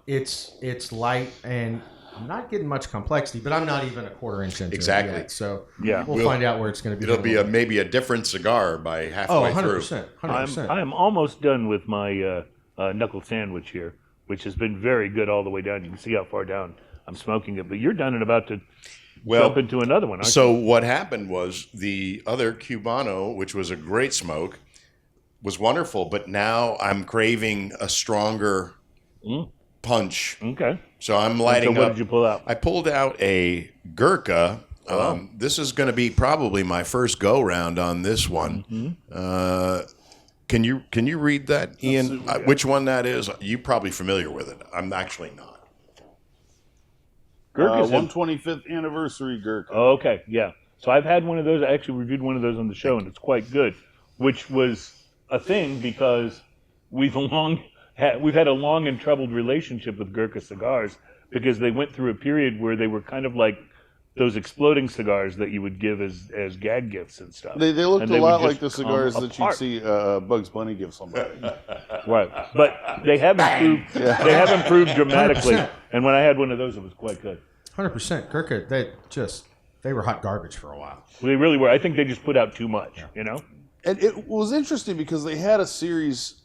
It's light, and I'm not getting much complexity, but I'm not even a quarter inch into
Exactly.
it yet. So
Yeah.
we'll find out where it's going to be.
It'll be maybe a different cigar by halfway
100%, 100%.
I am almost done with my knuckle sandwich here, which has been very good all the way down. You can see how far down I'm smoking it, but you're done and about to jump into another one, aren't
So what happened was the other Cubano, which was a great smoke, was wonderful, but now I'm craving a stronger punch.
you? Okay.
So I'm
So
lighting
what
up.
did you pull out?
I pulled out a Gurkha. This is going to be probably my first go round on this one. Can you read that, Ian? Which one that is? You're probably familiar with it. I'm actually not.
Gurkha's
125th anniversary Gurkha.
Oh, okay, yeah. So I've had one of those. I actually reviewed one of those on the show, and it's quite good. Which was a thing because we've had a long and troubled relationship with Gurkha cigars because they went through a period where they were kind of like those exploding cigars that you would give as gag gifts and stuff.
They looked
And
a
they
lot
would
like the
just come
cigars that you'd
apart.
see Bugs Bunny give somebody.
Right, but they have improved. They have improved dramatically.
100%.
And when I had one of those, it was quite good.
100%. Gurkha, they were hot garbage for a while.
They really were. I think they just put out too much. You know.
And it was interesting because they had a series.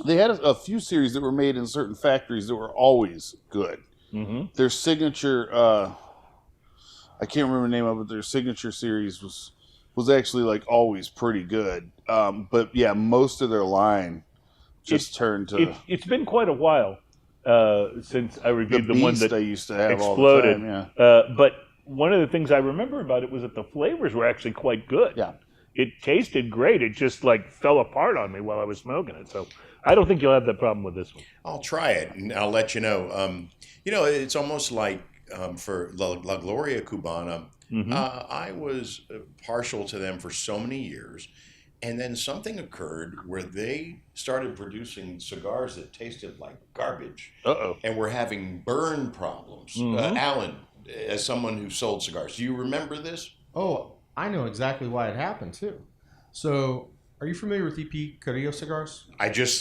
They had a few series that were made in certain factories that were always good.
Mm-hmm.
Their signature, I can't remember the name of it. Their signature series was actually like always pretty good. But yeah, most of their line just turned to.
It's been quite a while since I reviewed the one
Beast
that
I used to have
exploded.
all the time. Yeah.
But one of the things I remember about it was that the flavors were actually quite good.
Yeah.
It tasted great. It just like fell apart on me while I was smoking it. So I don't think you'll have that problem with this one.
I'll try it, and I'll let you know. It's almost like for La Gloria Cubana, I was partial to them for so many years, and then something occurred where they started producing cigars that tasted like garbage.
Uh-oh.
And were having burn problems. Alan, as someone who sold cigars, do you remember this?
Oh, I know exactly why it happened, too. So, are you familiar with EP Carrillo cigars?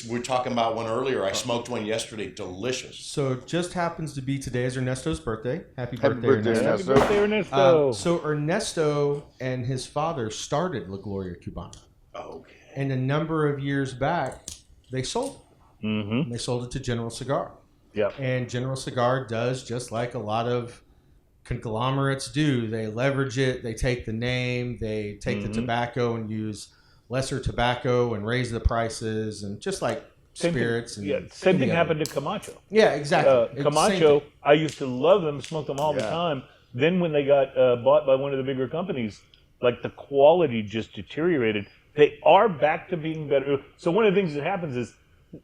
We're talking about one earlier. I smoked one yesterday. Delicious.
So, it just happens to be today is Ernesto's birthday. Happy
Happy
birthday,
birthday,
Ernesto.
Happy birthday, Ernesto.
So, Ernesto and his father started La Gloria Cubana.
Okay.
And a number of years back, they sold it.
Mm-hmm.
They sold it to General Cigar.
Yep.
And General Cigar does just like a lot of conglomerates do. They leverage it. They take the name. They take the tobacco and use lesser tobacco and raise the prices, and just like spirits.
Same thing happened to Camacho.
Yeah, exactly.
Camacho, I used to love them, smoke them all the time. Then when they got bought by one of the bigger companies, like the quality just deteriorated. They are back to being better. So one of the things that happens is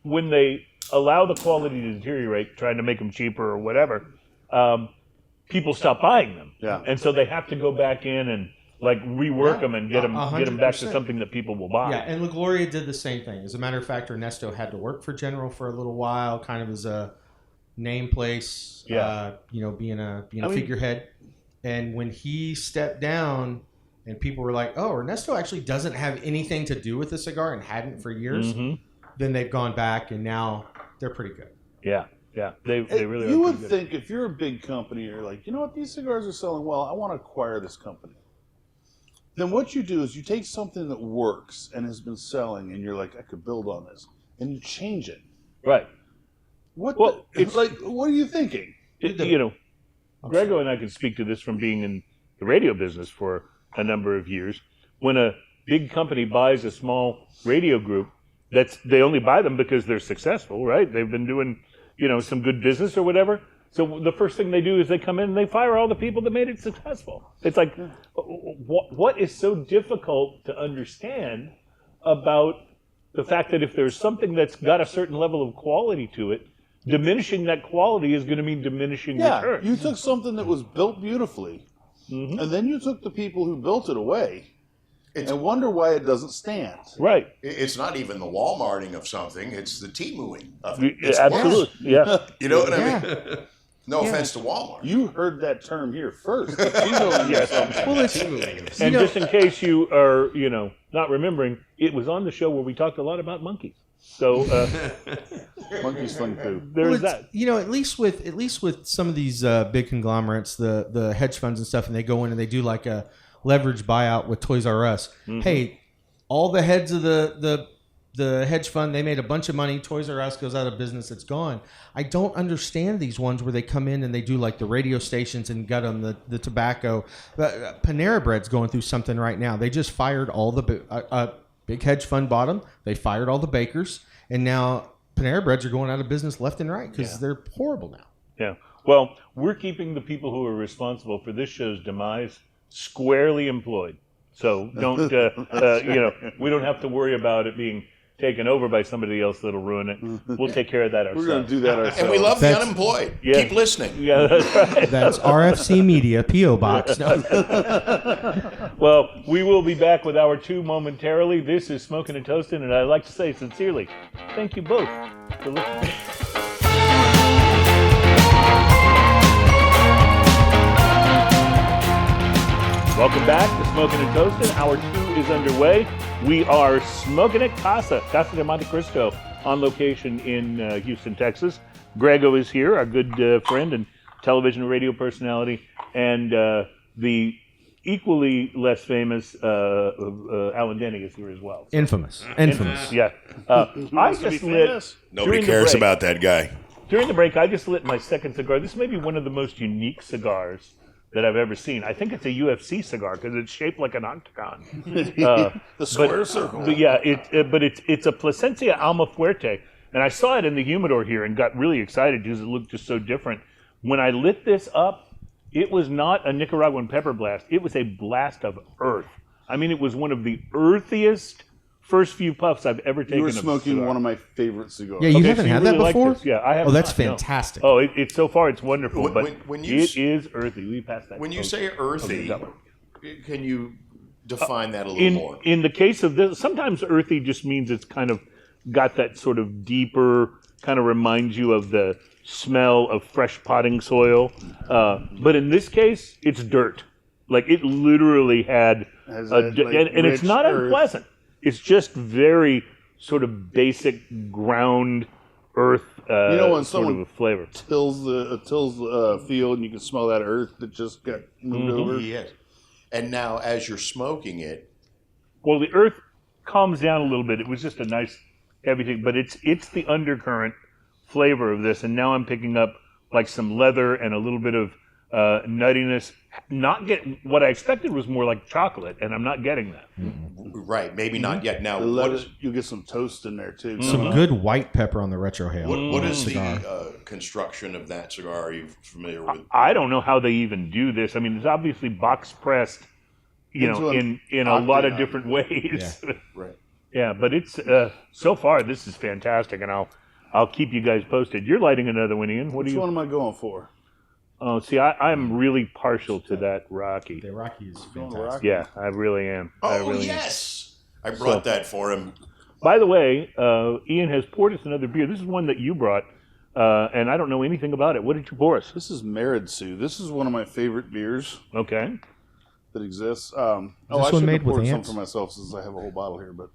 when they allow the quality to deteriorate, trying to make them cheaper or whatever, people stop buying them.
Yeah.
And so they have to go back in and like rework them and get them back to
100%.
something that people will buy.
Yeah, and La Gloria did the same thing. As a matter of fact, Ernesto had to work for General for a little while, kind of as a name place, being a figurehead. And when he stepped down and people were like, oh, Ernesto actually doesn't have anything to do with the cigar and hadn't for years, then they've gone back and now they're pretty good.
Yeah. Yeah, they really are.
You would
pretty good.
think if you're a big company, you're like, you know what, these cigars are selling well. I want to acquire this company. Then what you do is you take something that works and has been selling, and you're like, I could build on this, and you change it.
Right.
What?
Well,
it's like, what are you thinking?
Grego and I can speak to this from being in the radio business for a number of years. When a big company buys a small radio group, they only buy them because they're successful, right? They've been doing, some good business or whatever. So the first thing they do is they come in and they fire all the people that made it successful. It's like, what is so difficult to understand about the fact that if there's something that's got a certain level of quality to it, diminishing that quality is going to mean diminishing returns.
You took something that was built beautifully, and then you took the people who built it away, and wonder why it doesn't stand.
Right.
It's not even the Walmarting of something. It's the Timuing of it. It's
Absolutely.
worse.
Yeah.
You know what I mean? No offense to Walmart.
You heard that term here first.
And just in case you are, not remembering, it was on the show where we talked a lot about monkeys. So
Monkey's fun too.
there's that.
At least with some of these big conglomerates, the hedge funds and stuff, and they go in and they do like a leverage buyout with Toys R Us. Hey, all the heads of the hedge fund, they made a bunch of money. Toys R Us goes out of business. It's gone. I don't understand these ones where they come in and they do like the radio stations and gut them, the tobacco. Panera Bread's going through something right now. They just fired all the big hedge fund bought them. They fired all the bakers, and now Panera Breads are going out of business left and right because they're horrible now.
Yeah. Well, we're keeping the people who are responsible for this show's demise squarely employed. So don't, we don't have to worry about it being taken over by somebody else that'll ruin it. We'll take care of that ourselves.
We're going to do that ourselves.
And we love the unemployed.
Yeah.
Keep listening.
Yeah, that's right.
That's RFC Media, P.O. Box. No.
Well, we will be back with hour 2 momentarily. This is Smokin' and Toastin', and I'd like to say sincerely, thank you both for listening. Welcome back to Smokin' and Toastin'. Hour 2 is underway. We are smoking at Casa de Monte Cristo, on location in Houston, Texas. Grego is here, our good friend and television and radio personality, and the equally less famous Alan Denny is here as well.
Infamous.
Yeah. I just lit.
Nobody cares about that guy.
During the break, I just lit my second cigar. This may be one of the most unique cigars that I've ever seen. I think it's a UFC cigar because it's shaped like an octagon.
The square circle.
But yeah, it's a Plasencia Almafuerte, and I saw it in the humidor here and got really excited because it looked just so different. When I lit this up, it was not a Nicaraguan pepper blast. It was a blast of earth. I mean, it was one of the earthiest first few puffs I've ever taken.
You were
of
smoking
cigar.
one of my favorite cigars.
Yeah, you
Okay,
haven't
so you
had
really
that
like
before?
this? Yeah, I have.
Oh, that's
not, no.
fantastic.
Oh, it's so far it's wonderful,
When-
but
when you
it is earthy. We passed that.
When you
code.
say earthy,
Okay,
can you define that a little more?
in the case of this, sometimes earthy just means it's kind of got that sort of deeper, kind of reminds you of the smell of fresh potting soil. But in this case, it's dirt. Like it literally had,
Has
a,
that,
d-
like,
and it's
rich
not
earth.
unpleasant. It's just very sort of basic ground earth
You know when
sort of
someone
a flavor.
tills the field and you can smell that earth that just got moved over?
Yes. And now, as you're smoking it,
Well, the earth calms down a little bit. It was just a nice heavy thing, but it's the undercurrent flavor of this, and now I'm picking up like some leather and a little bit of nuttiness. Not get what I expected was more like chocolate, and I'm not getting that.
right? Maybe not yet. Now,
The
what
leather,
is
you'll get some toast in there too.
Some good white pepper on the retrohale.
what is
cigar.
the construction of that cigar? Are you familiar with?
I don't know how they even do this. I mean, it's obviously box pressed,
Into an
in a lot of
octagon.
different ways.
Yeah.
Right.
Yeah, but it's so far this is fantastic, and I'll keep you guys posted. You're lighting another one, Ian. What do
Which
you?
one am I going for?
Oh, see, I'm really partial to that Rocky.
The Rocky is
Going
fantastic.
Rocky?
Yeah, I really am. I
Oh
really am.
yes, I brought that for him.
By the way, Ian has poured us another beer. This is one that you brought, and I don't know anything about it. What did you pour us?
This is Meridsu. This is one of my favorite beers
Okay.
that exists.
this
I
one
should
made
have
with
poured some
ants?
for myself since I have a whole bottle here, but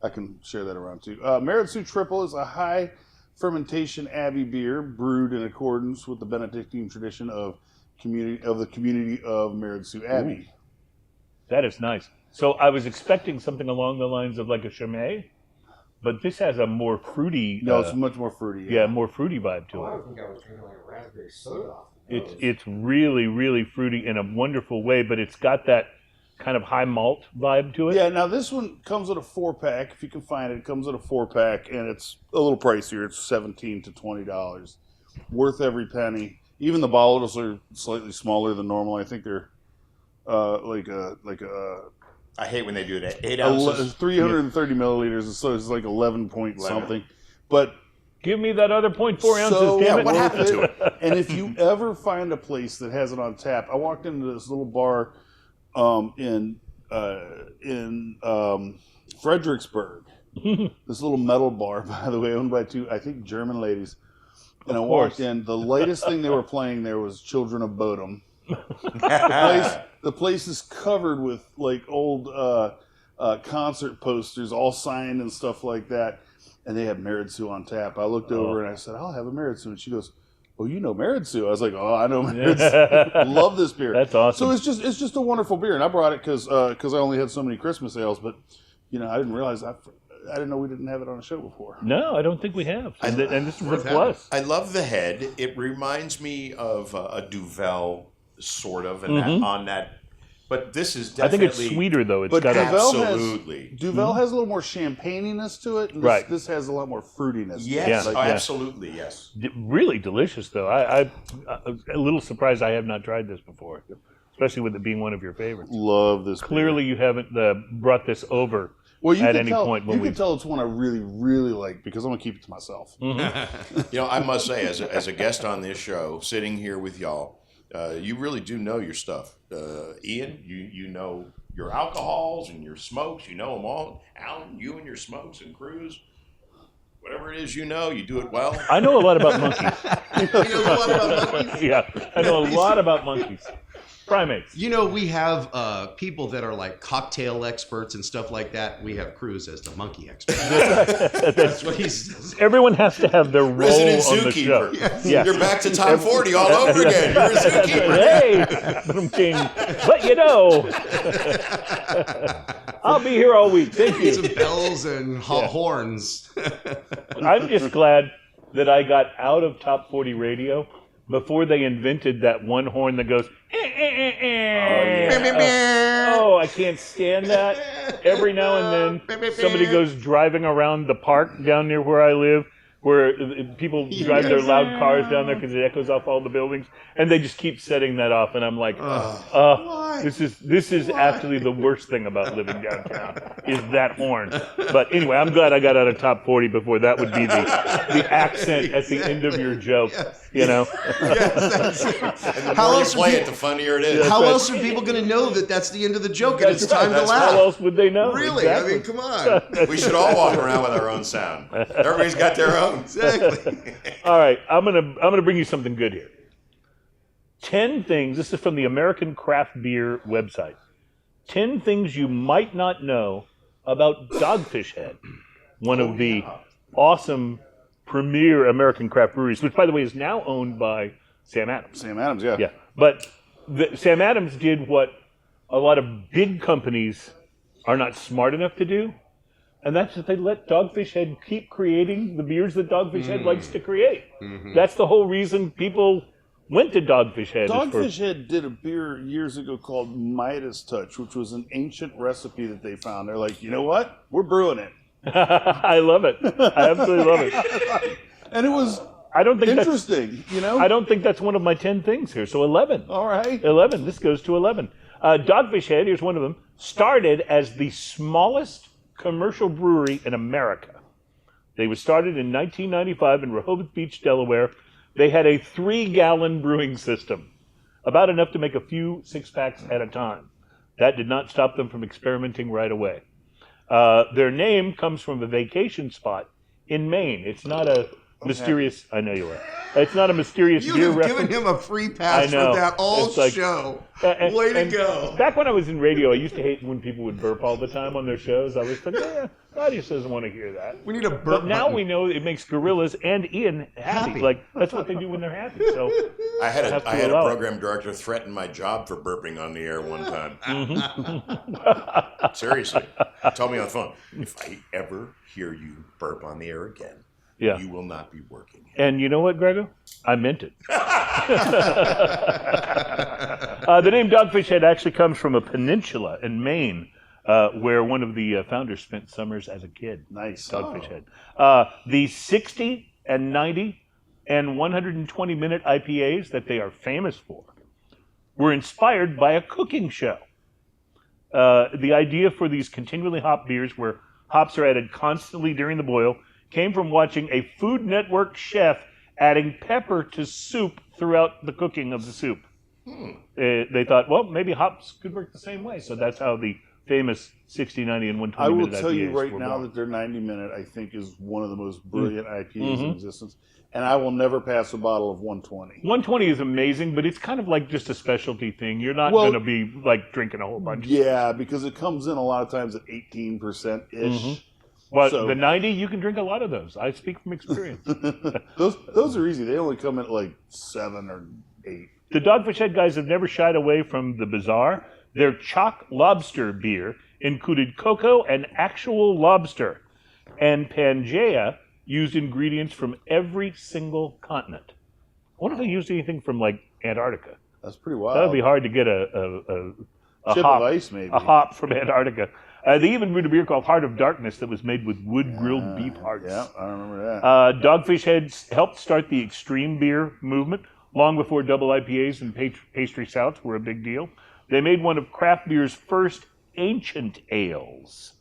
I can share that around too. Meridsu Triple is a high fermentation Abbey beer brewed in accordance with the Benedictine tradition of the community of Meridsu Abbey.
That is nice. So I was expecting something along the lines of like a Chimay, but this has a more fruity.
No, it's much more fruity.
yeah, more fruity vibe to it.
think I was drinking like a raspberry soda.
It's really, really fruity in a wonderful way, but it's got that kind of high malt vibe to it.
Yeah, now this one comes with a 4-pack. If you can find it, it comes with a 4-pack, and it's a little pricier. It's $17 to $20. Worth every penny. Even the bottles are slightly smaller than normal. I think they're like a
I hate when they do that. 8 ounces.
330 milliliters, so it's like 11 point something. But
Give me that other 0.4 ounces,
so
damn it.
what
worth
happened to it?
And if you ever find a place that has it on tap, I walked into this little bar in Fredericksburg. This little metal bar, by the way, owned by two, I think, German ladies. And I walked in. The latest thing they were playing there was Children of Bodom. The place is covered with like old concert posters, all signed and stuff like that. And they had Meridsu on tap. I looked over and I said, "I'll have a Meridsu." And she goes, "Oh, you know Meridsu?" I was like, "Oh, I know Meridsu. Love this beer."
That's awesome.
So it's just a wonderful beer, and I brought it because I only had so many Christmas ales, but I didn't realize I didn't know we didn't have it on the show before.
No, I don't think we have. And this is a plus.
I love the head. It reminds me of a Duvel, sort of, and that, on that. But this is
I think
definitely.
it's sweeter, though. It's
But
got a...
Absolutely.
Duvel has a little more champagniness to it, and
Right.
this has a lot more fruitiness.
Yes,
to it.
Yeah.
absolutely, yes.
Really delicious, though. I'm a little surprised I have not tried this before. especially with it being one of your favorites.
Love this.
Clearly, you haven't brought this over
Well, you
at
can
any
tell,
point when
you can tell it's one I really, really like because I'm gonna keep it to myself.
I must say, as a guest on this show, sitting here with y'all, you really do know your stuff. Ian, you know your alcohols and your smokes. You know them all. Alan, you and your smokes and crews. Whatever it is you do it well.
I know a lot about monkeys.
You know a lot about monkeys?
Yeah, I know a lot about monkeys. Primates.
We have people that are like cocktail experts and stuff like that. We have Cruz as the monkey expert. That's what he says.
Everyone has to have their role
Resident
on the show.
zookeeper.
Yes.
You're back to top 40 all over again. You're a zookeeper.
Hey, I'm King. But I'll be here all week. Thank you.
Some bells and horns.
I'm just glad that I got out of top 40 radio before they invented that one horn that goes, oh, I can't stand that. Every now and then, somebody goes driving around the park down near where I live, where people drive their loud cars down there because it echoes off all the buildings, and they just keep setting that off, and I'm like, this is actually the worst thing about living downtown, is that horn. But anyway, I'm glad I got out of top 40 before that would be the accent at the end of your joke,
And the more you play it, the funnier it is.
How else are people going to know that that's the end of the joke and it's time to laugh?
How else would they know?
Really?
Exactly.
I mean, come on.
We should all walk around with our own sound. Everybody's got their own.
Exactly.
All right, I'm gonna bring you something good here. 10 things. This is from the American Craft Beer website. 10 things you might not know about Dogfish Head, one of the awesome premier American craft breweries, which, by the way, is now owned by Sam Adams.
Sam Adams, yeah.
Yeah, but Sam Adams did what a lot of big companies are not smart enough to do. And that's that they let Dogfish Head keep creating the beers that Dogfish Head likes to create. Mm-hmm. That's the whole reason people went to Dogfish Head.
Dogfish Head did a beer years ago called Midas Touch, which was an ancient recipe that they found. They're like, you know what? We're brewing it.
I love it. I absolutely love it.
And it was interesting,
I don't think that's one of my 10 things here. So 11.
All right.
11. This goes to 11. Dogfish Head, here's one of them, started as the smallest commercial brewery in America. They were started in 1995 in Rehoboth Beach, Delaware. They had a 3-gallon brewing system, about enough to make a few 6-packs at a time. That did not stop them from experimenting right away. Their name comes from a vacation spot in Maine. It's not a mysterious... I know you are. It's not a mysterious beer reference.
You've given him a free pass for that all show. Way to go.
Back when I was in radio, I used to hate when people would burp all the time on their shows. I was like, the audience doesn't want to hear that.
We need a burp
But now
button.
we know it makes gorillas and Ian happy. Like, that's what they do when they're happy. So
I had a program director threaten my job for burping on the air one time. Seriously. He told me on the phone, if I ever hear you burp on the air again, you will not be working here.
And you know what, Grego? I meant it. The name Dogfish Head actually comes from a peninsula in Maine, where one of the founders spent summers as a kid.
Nice.
Dogfish Head. The 60 and 90 and 120-minute IPAs that they are famous for were inspired by a cooking show. The idea for these continually hopped beers, where hops are added constantly during the boil, came from watching a Food Network chef adding pepper to soup throughout the cooking of the soup. They thought, well, maybe hops could work the same way. So that's how the famous 60, 90, and 120-minute IPAs
I will tell you right
were
now
born.
that their 90-minute, I think, is one of the most brilliant IPAs in existence. And I will never pass a bottle of 120.
120 is amazing, but it's kind of like just a specialty thing. You're not going to be like drinking a whole bunch.
Yeah, because it comes in a lot of times at 18%-ish.
But the 90, you can drink a lot of those. I speak from experience.
Those are easy. They only come in at like 7 or 8.
The Dogfish Head guys have never shied away from the bizarre. Their chalk lobster beer included cocoa and actual lobster, and Pangea used ingredients from every single continent. I wonder if they used anything from like Antarctica.
That's pretty wild.
That would be hard to get a
chip
hop,
of ice, maybe.
A hop from Antarctica. They even brewed a beer called Heart of Darkness that was made with wood-grilled beef hearts.
Yeah, I remember that.
Dogfish Head helped start the extreme beer movement long before double IPAs and pastry stouts were a big deal. They made one of craft beer's first ancient ales.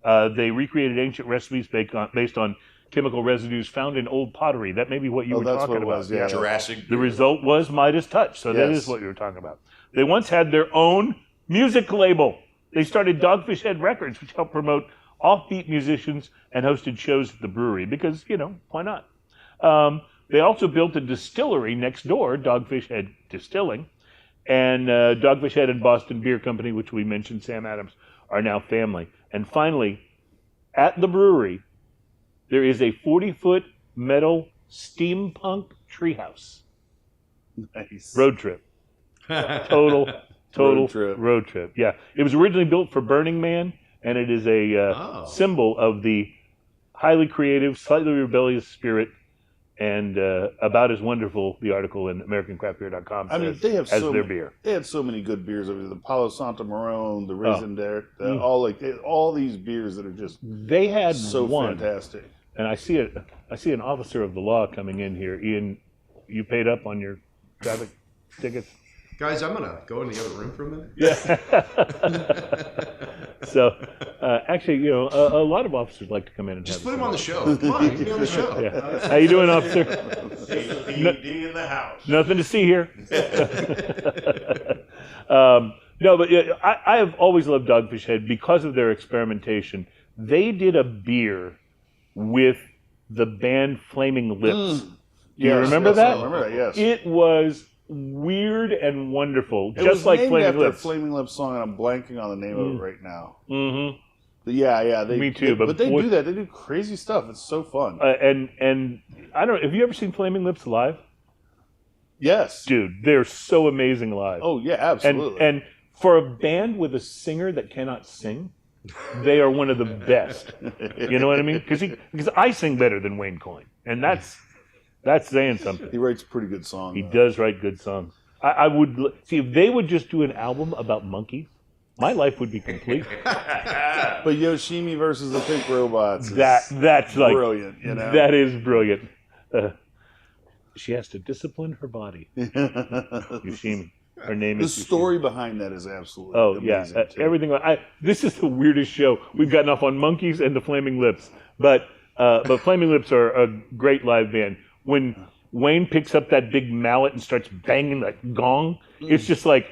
They recreated ancient recipes based on chemical residues found in old pottery. That may be what you were
that's
talking
what it
about.
was, yeah.
Jurassic.
The result was Midas Touch, so that is what you were talking about. They once had their own music label. They started Dogfish Head Records, which helped promote offbeat musicians and hosted shows at the brewery because, why not? They also built a distillery next door, Dogfish Head Distilling, and Dogfish Head and Boston Beer Company, which we mentioned, Sam Adams, are now family. And finally, at the brewery, there is a 40-foot metal steampunk treehouse.
Nice.
Road trip. Total
Road trip.
Yeah. It was originally built for Burning Man, and it is a symbol of the highly creative, slightly rebellious spirit, and about as wonderful, the article in AmericanCraftBeer.com says,
they have
as their beer.
They had so many good beers over there. The Palo Santo Marron, the Raisin Derek, all these beers that are just
they had
so
one,
fantastic.
And I see an officer of the law coming in here. Ian, you paid up on your traffic tickets?
Guys, I'm going to go in the other room for a minute.
Yeah. So, actually, a lot of officers like to come in and
Just
have
put him on the show. Come on, get me on the show.
Yeah. How you doing, officer?
APD in the house.
Nothing to see here. No, but I have always loved Dogfish Head because of their experimentation. They did a beer with the band Flaming Lips. Do you remember that?
I remember that, yes.
It was weird and wonderful,
It
just
was
like
named
Flaming
after
Lips.
a Flaming Lips song, and I'm blanking on the name of it right now.
Mm-hmm.
But yeah.
Me too.
But they do that. They do crazy stuff. It's so fun.
And I don't know. Have you ever seen Flaming Lips live?
Yes.
Dude, they're so amazing live.
Oh, yeah, absolutely.
And for a band with a singer that cannot sing, they are one of the best. You know what I mean? Because I sing better than Wayne Coyne, and that's saying something.
He writes pretty good songs.
He does write good songs. I would see if they would just do an album about monkeys. My life would be complete.
But Yoshimi versus the Pink Robots.
That's like
brilliant.
That is brilliant. She has to discipline her body. Yoshimi. Her name is.
The story behind that is absolutely.
Oh
amazing
yeah,
too.
everything. This is the weirdest show. We've gotten off on monkeys and the Flaming Lips, but Flaming Lips are a great live band. When Wayne picks up that big mallet and starts banging that gong, it's just like,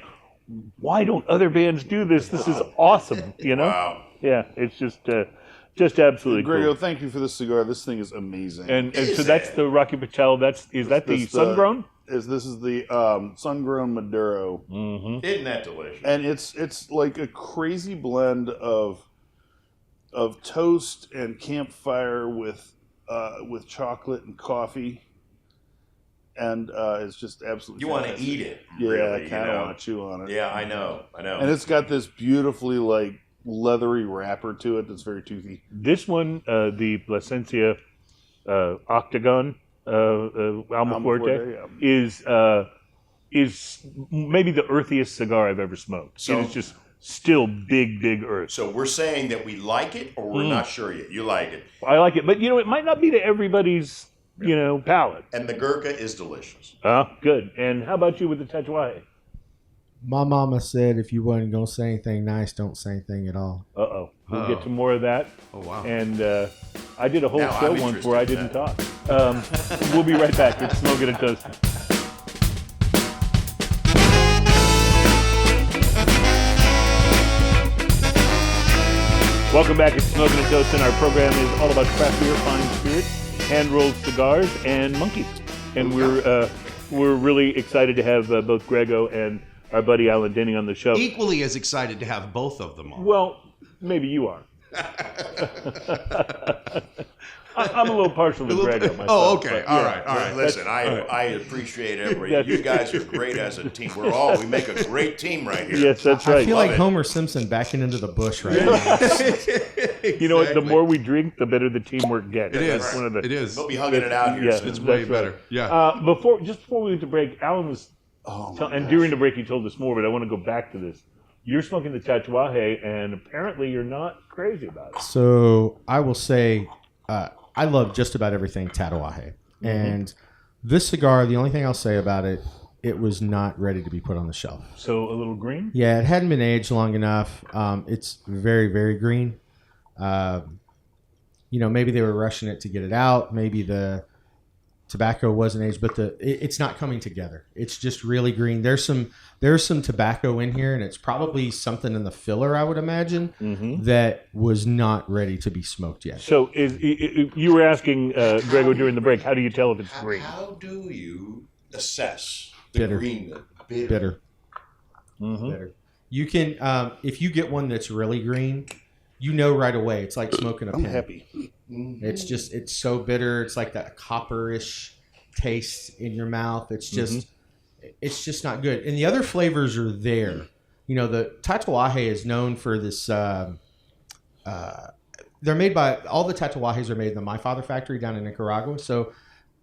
why don't other bands do this? This is awesome.
Wow.
Yeah, it's just absolutely
Grego,
cool.
thank you for this cigar. This thing is amazing.
And so that's the Rocky Patel. Is that the sun-grown?
This is the sun-grown Maduro.
Mm-hmm.
Isn't that delicious?
And it's like a crazy blend of toast and campfire with chocolate and coffee, and it's just absolutely.
You want to
fantastic.
eat it?
Yeah,
really,
I kind of want to chew on it.
Yeah, I know.
And it's got this beautifully like leathery wrapper to it that's very toothy.
This one, the Plasencia Octagon Almafuerte,
yeah.
is maybe the earthiest cigar I've ever smoked.
So-
it is just still big earth.
So we're saying that we like it, or we're not sure yet. You like it,
I like it, but it might not be to everybody's palate.
and the Gurkha is delicious.
Good. And how about you with the Tatuaje?
My mama said if you wasn't going to say anything nice, don't say anything at all.
Uh-oh. We'll get to more of that.
Oh, wow.
And I did a whole
Now
show
I'm
once where I
interested in
didn't talk. We'll be right back. It's Smokin' and Toast. Welcome back. It's Smokin' and Toast, and our program is all about craft beer, fine spirits, hand-rolled cigars, and monkeys. And we're really excited to have both Grego and our buddy Alan Denny on the show.
Equally as excited to have both of them on.
Well, maybe you are. I'm a little partial to Grego myself.
Oh, okay.
but,
All right.
Listen, I appreciate everybody. You guys are great as a team. We make a great team right here.
Yes, that's
I
right.
feel
Love
like
it.
Homer Simpson backing into the bush right now.
You know what? The more we drink, the better the teamwork gets.
It is.
That's one of the,
It is.
We'll be hugging it out here
Yeah,
soon.
It's way
that's
better.
right.
Yeah.
Before we went to break, Alan was, and during the break he told us more, but I want to go back to this. You're smoking the Tatuaje, and apparently you're not crazy about it.
So I will say I love just about everything Tatuaje. And this cigar, the only thing I'll say about it it was not ready to be put on the shelf.
So a little green?
Yeah, it hadn't been aged long enough. It's very, very green. Maybe they were rushing it to get it out. Maybe the tobacco wasn't aged, but it's not coming together. It's just really green. There's some tobacco in here, and it's probably something in the filler, I would imagine, that was not ready to be smoked yet.
So you were asking Grego during the break, how do you tell if it's green?
How do you assess the
Bitter.
green?
Bitter. Bitter. You can, if you get one that's really green, you know right away. It's like smoking a
I'm
pin.
happy.
It's so bitter. It's like that copperish taste in your mouth. It's just not good. And the other flavors are there. The Tatuaje is known for this. They're made by all the Tatuajes are made in the My Father factory down in Nicaragua. So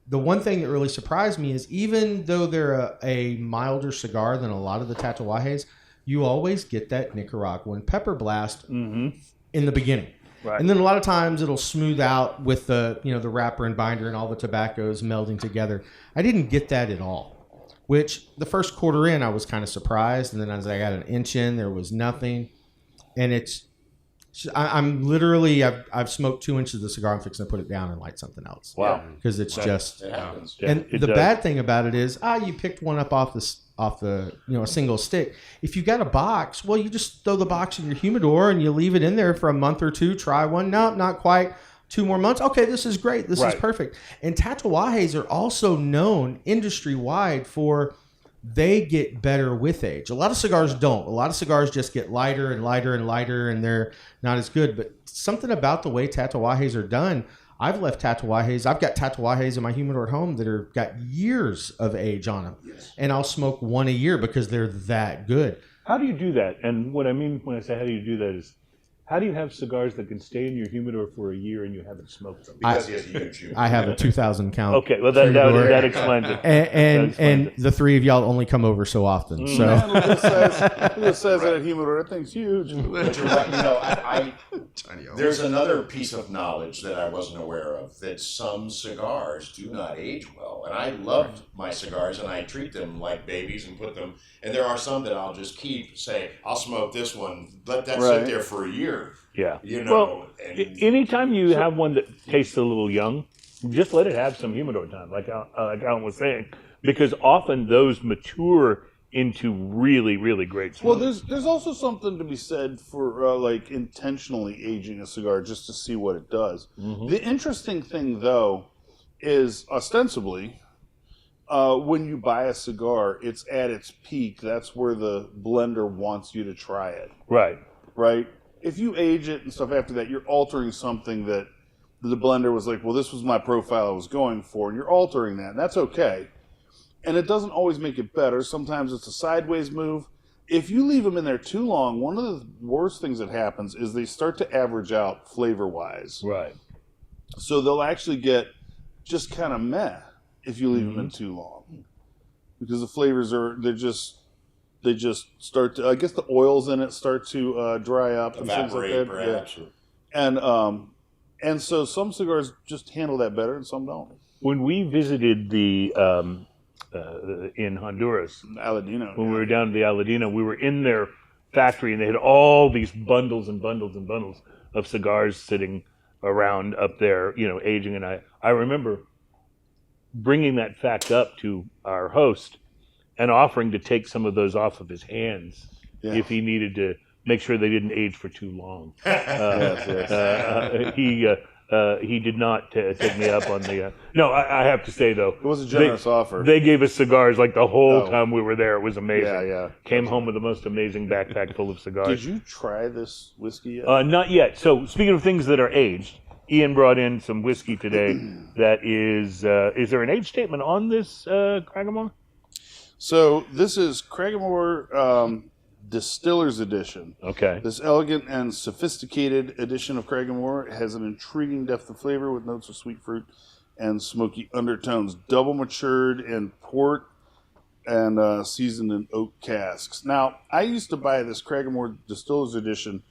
the one thing that really surprised me is even though they're a milder cigar than a lot of the Tatuajes, you always get that Nicaraguan pepper blast in the beginning.
Right.
And then a lot of times it'll smooth out with the wrapper and binder and all the tobaccos melding together. I didn't get that at all, which the first quarter in I was kind of surprised. And then as I got an inch in, there was nothing. And I'm literally, I've smoked 2 inches of the cigar. I'm fixing to put it down and light something else.
Wow.
Because it's just,
It happens.
and
it
the
does.
bad thing about it is, you picked one up off the a single stick. If you got a box, well, you just throw the box in your humidor and you leave it in there for a month or two. Try one. No, not quite. 2 more months. Okay, this is great. This is perfect. And Tatuajes are also known industry-wide for they get better with age. A lot of cigars don't. A lot of cigars just get lighter and lighter and lighter, and they're not as good. But something about the way Tatuajes are done, I've left Tatuajes. I've got Tatuajes in my humidor at home that are got years of age on them. Yes. And I'll smoke one a year because they're that good.
How do you do that? And what I mean when I say how do you do that is, how do you have cigars that can stay in your humidor for a year and you haven't smoked them?
Because he has a huge humidor.
I have a 2,000 count.
Okay, well that explains it.
And the three of y'all only come over so often. So
Man, look at the size of that humidor. That thing's huge.
But you're right. There's another piece of knowledge that I wasn't aware of, that some cigars do not age well. And I loved my cigars, and I treat them like babies and put them. And there are some that I'll just say, I'll smoke this one, let that sit there for a year.
Yeah.
Well,
anytime you have one that tastes a little young, just let it have some humidor time, like Alan was saying, because often those mature into really, really great smoke.
Well, there's also something to be said for like intentionally aging a cigar just to see what it does. The interesting thing, though, is ostensibly when you buy a cigar, it's at its peak. That's where the blender wants you to try it. Right? If you age it and stuff after that, you're altering something that the blender was like, well, this was my profile I was going for, and you're altering that, and that's okay. And it doesn't always make it better. Sometimes it's a sideways move. If you leave them in there too long, one of the worst things that happens is they start to average out flavor-wise.
Right.
So they'll actually get just kind of meh if you leave them in too long. Because the flavors they just start to, I guess the oils in it start to dry up.
Evaporate,
and things like that.
perhaps.
Yeah. And so some cigars just handle that better and some don't.
When we visited the in Honduras,
Aladino.
when we were down to the Aladino, we were in their factory and they had all these bundles and bundles and bundles of cigars sitting around up there, aging. And I remember bringing that fact up to our host and offering to take some of those off of his hands if he needed to make sure they didn't age for too long. He did not take me up on the... No, I have to say, though...
It was a generous offer.
They gave us cigars like the whole time we were there. It was amazing.
Yeah.
Came home with the most amazing backpack full of cigars.
Did you try this whiskey yet?
Not yet. So, speaking of things that are aged, Ian brought in some whiskey today that is there an age statement on this, Cragganmore?
So this is Cragganmore Distillers Edition.
Okay.
This elegant and sophisticated edition of Cragganmore has an intriguing depth of flavor with notes of sweet fruit and smoky undertones. Double matured in port and seasoned in oak casks. Now, I used to buy this Cragganmore Distillers Edition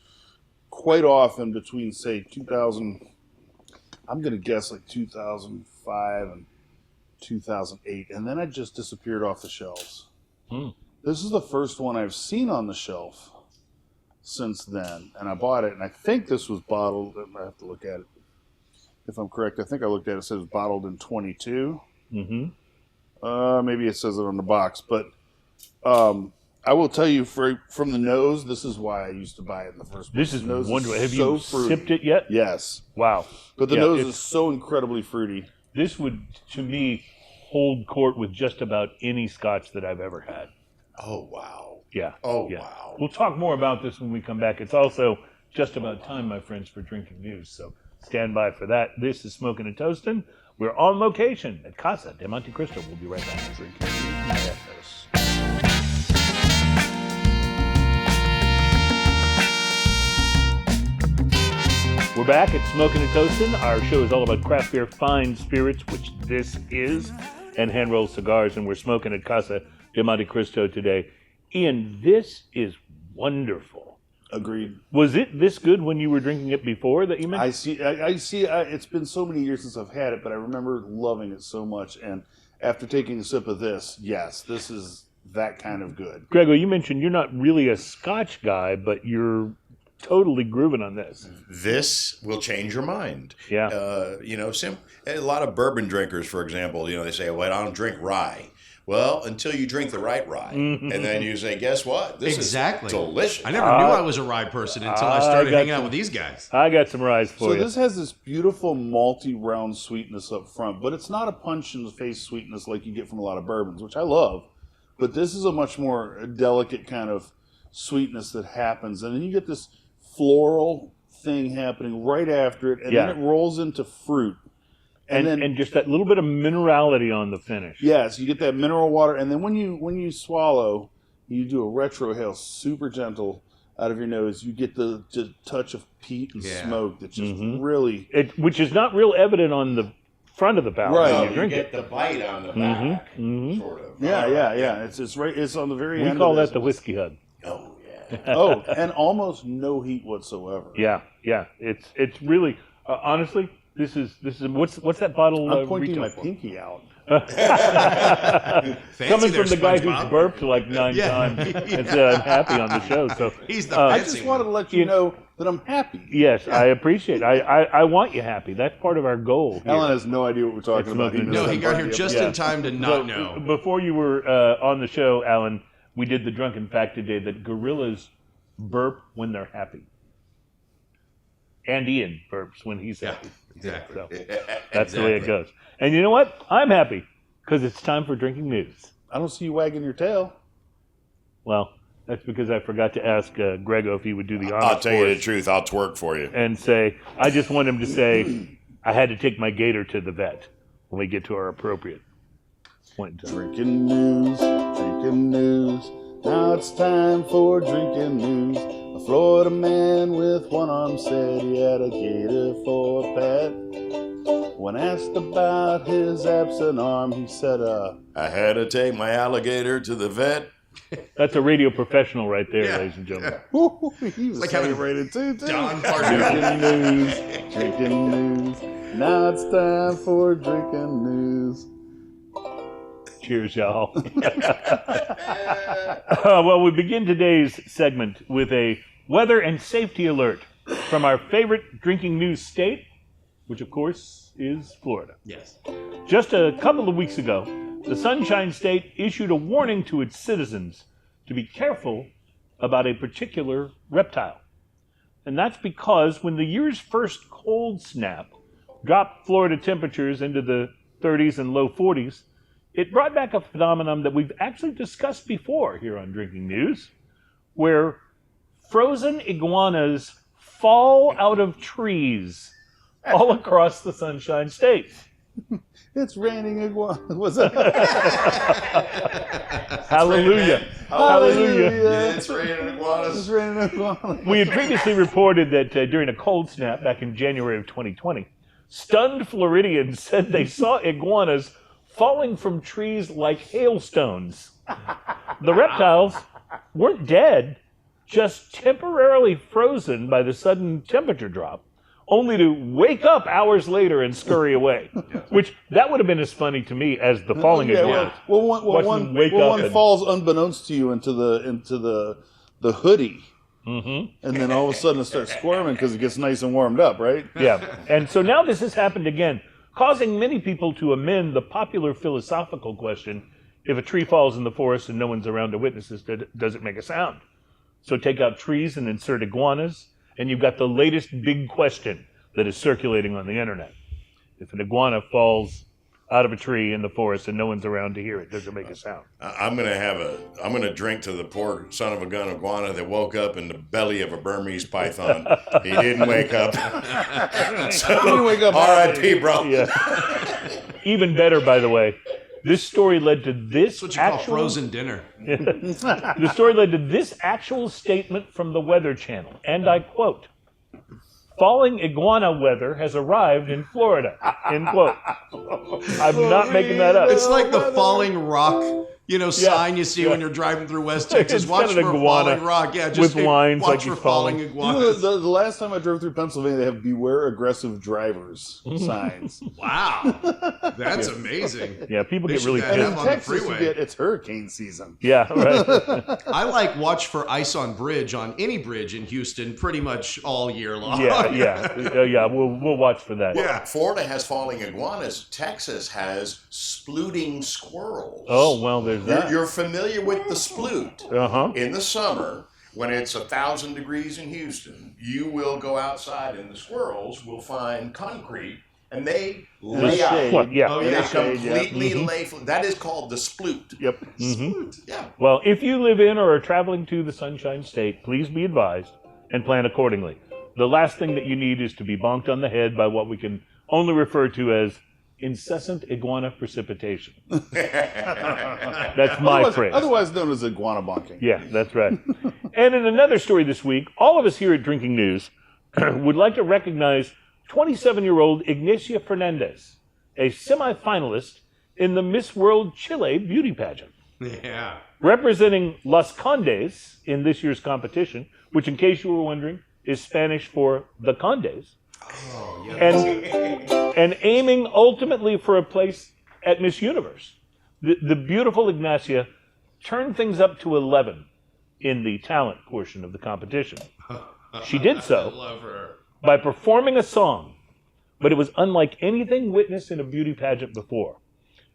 quite often between, say, 2000, I'm going to guess like 2005 and 2008, and then it just disappeared off the shelves. This is the first one I've seen on the shelf since then, and I bought it, and I think this was bottled. I have to look at it. If I'm correct, I think I looked at it. It says bottled in 22. Maybe it says it on the box, but I will tell you, from the nose, this is why I used to buy it in the first place.
This is
nose
wonderful.
is
Have
so
you
fruity.
sipped it yet?
Yes.
Wow.
But the nose is so incredibly fruity.
This would, to me, hold court with just about any Scotch that I've ever had.
Oh, wow.
Yeah.
Oh,
yeah.
wow.
We'll talk more about this when we come back. It's also just about time, my friends, for drinking news. So stand by for that. This is Smokin' and Toastin'. We're on location at Casa de Monte Cristo. We'll be right back. Drinking news. We're back at Smokin' and Toastin'. Our show is all about craft beer, fine spirits, which this is, and hand-rolled cigars, and we're smoking at Casa de Monte Cristo today. Ian, this is wonderful.
Agreed.
Was it this good when you were drinking it before that you mentioned?
I see. It's been so many years since I've had it, but I remember loving it so much. And after taking a sip of this, yes, this is that kind of good.
Grego, you mentioned you're not really a Scotch guy, but you're totally grooving on this.
This will change your mind.
Yeah.
A lot of bourbon drinkers, for example, they say, well, I don't drink rye. Well, until you drink the right rye. And then you say, guess what? This is delicious.
I never knew I was a rye person until I started hanging out with these guys.
I got some rye for you.
So this has this beautiful malty round sweetness up front, but it's not a punch-in-the-face sweetness like you get from a lot of bourbons, which I love. But this is a much more delicate kind of sweetness that happens. And then you get this floral thing happening right after it, and then it rolls into fruit.
And just that little bit of minerality on the finish.
Yes, you get that mineral water, and then when you swallow, you do a retrohale, super gentle out of your nose. You get the touch of peat and smoke that just really,
which is not real evident on the front of the palate
right.
when you drink it.
The bite on the back, sort of.
Yeah. It's right. It's on the very end.
We call that the whiskey hug.
Oh yeah.
Oh, and almost no heat whatsoever.
Yeah. It's really honestly. This is what's that bottle?
I'm pointing my
for?
pinky out.
Coming from the guy who's burped like 9 times, I'm happy on the show. So
he's the
I just wanted to let you know that I'm happy.
Yes, I appreciate it. I want you happy. That's part of our goal here.
Alan has no idea what we're talking about.
No, he got here just in time to not know.
Before you were on the show, Alan, we did the drunken fact today that gorillas burp when they're happy. And Ian burps when he's happy.
Exactly.
So that's the way it goes. And you know what? I'm happy because it's time for drinking news.
I don't see you wagging your tail.
Well, that's because I forgot to ask Grego if he would do the honors.
I'll tell you the truth. I'll twerk for you.
And say, I just want him to say, I had to take my gator to the vet when we get to our appropriate point.
Drinking news, drinking news. Now it's time for drinking news. A Florida man with one arm said he had a gator for a pet. When asked about his absent arm, he said,
I had to take my alligator to the vet.
That's a radio professional right there, ladies and gentlemen.
he was
like having
celebrated too.
Don
Drinking news, drinking news. Now it's time for drinking news.
Cheers, y'all. Well, we begin today's segment with a weather and safety alert from our favorite drinking news state, which, of course, is Florida.
Yes.
Just a couple of weeks ago, the Sunshine State issued a warning to its citizens to be careful about a particular reptile. And that's because when the year's first cold snap dropped Florida temperatures into the 30s and low 40s, it brought back a phenomenon that we've actually discussed before here on Drinking News, where frozen iguanas fall out of trees all across the Sunshine State.
It's raining iguanas. What's that?
Hallelujah. Hallelujah.
It's raining iguanas.
It's raining iguanas.
We had previously reported that during a cold snap back in January of 2020, stunned Floridians said they saw iguanas falling from trees like hailstones. The reptiles weren't dead, just temporarily frozen by the sudden temperature drop, only to wake up hours later and scurry away. Which, that would have been as funny to me as the falling iguana.
One falls unbeknownst to you into the hoodie. Mm-hmm. And then all of a sudden it starts squirming because it gets nice and warmed up, right?
Yeah. And so now this has happened again, causing many people to amend the popular philosophical question, if a tree falls in the forest and no one's around to witness it, does it make a sound? So take out trees and insert iguanas, and you've got the latest big question that is circulating on the internet. If an iguana falls out of a tree in the forest and no one's around to hear it, does it make a sound?
I'm gonna drink to the poor son of a gun iguana that woke up in the belly of a Burmese python. He didn't wake up. So, R.I.P. bro.
Yeah. Even better, by the way. This story led to this.
That's what you call frozen dinner.
The story led to this actual statement from the Weather Channel, and I quote: "Falling iguana weather has arrived in Florida." End quote. I'm not making that up.
It's like the falling rock, sign you see when you're driving through West Texas.
It's
Watch
kind of
for a
iguana
falling rock. Yeah, just
with lines
watch
like
for
he's
falling
falling.
iguanas.
The last time I drove through Pennsylvania, they have "Beware aggressive drivers" signs.
Wow, that's amazing.
Yeah, people
They
get
should
really
have
And
that
in
on the
Texas,
freeway.
it's hurricane season.
Yeah, right.
I like watch for ice on bridge on any bridge in Houston pretty much all year long.
Yeah. We'll watch for that.
Yeah, Florida has falling iguanas. Texas has splooting squirrels.
Oh, well, there's that.
You're familiar with the sploot.
Uh-huh.
In the summer, when it's 1,000 degrees in Houston, you will go outside and the squirrels will find concrete and they lay out.
What? Yeah.
Oh,
They
yeah.
completely lay flat. That is called the sploot.
Yep.
Sploot, yeah.
Well, if you live in or are traveling to the Sunshine State, please be advised and plan accordingly. The last thing that you need is to be bonked on the head by what we can only refer to as incessant iguana precipitation. That's my phrase.
Otherwise known as iguana bonking.
Yeah, that's right. And in another story this week, all of us here at Drinking News would like to recognize 27-year-old Ignacia Fernandez, a semi-finalist in the Miss World Chile beauty pageant.
Yeah.
Representing Los Condes in this year's competition, which, in case you were wondering, is Spanish for the Condes.
Oh, yeah.
And aiming ultimately for a place at Miss Universe. The beautiful Ignacia turned things up to 11 in the talent portion of the competition. She did so
I love her.
by performing a song, but it was unlike anything witnessed in a beauty pageant before,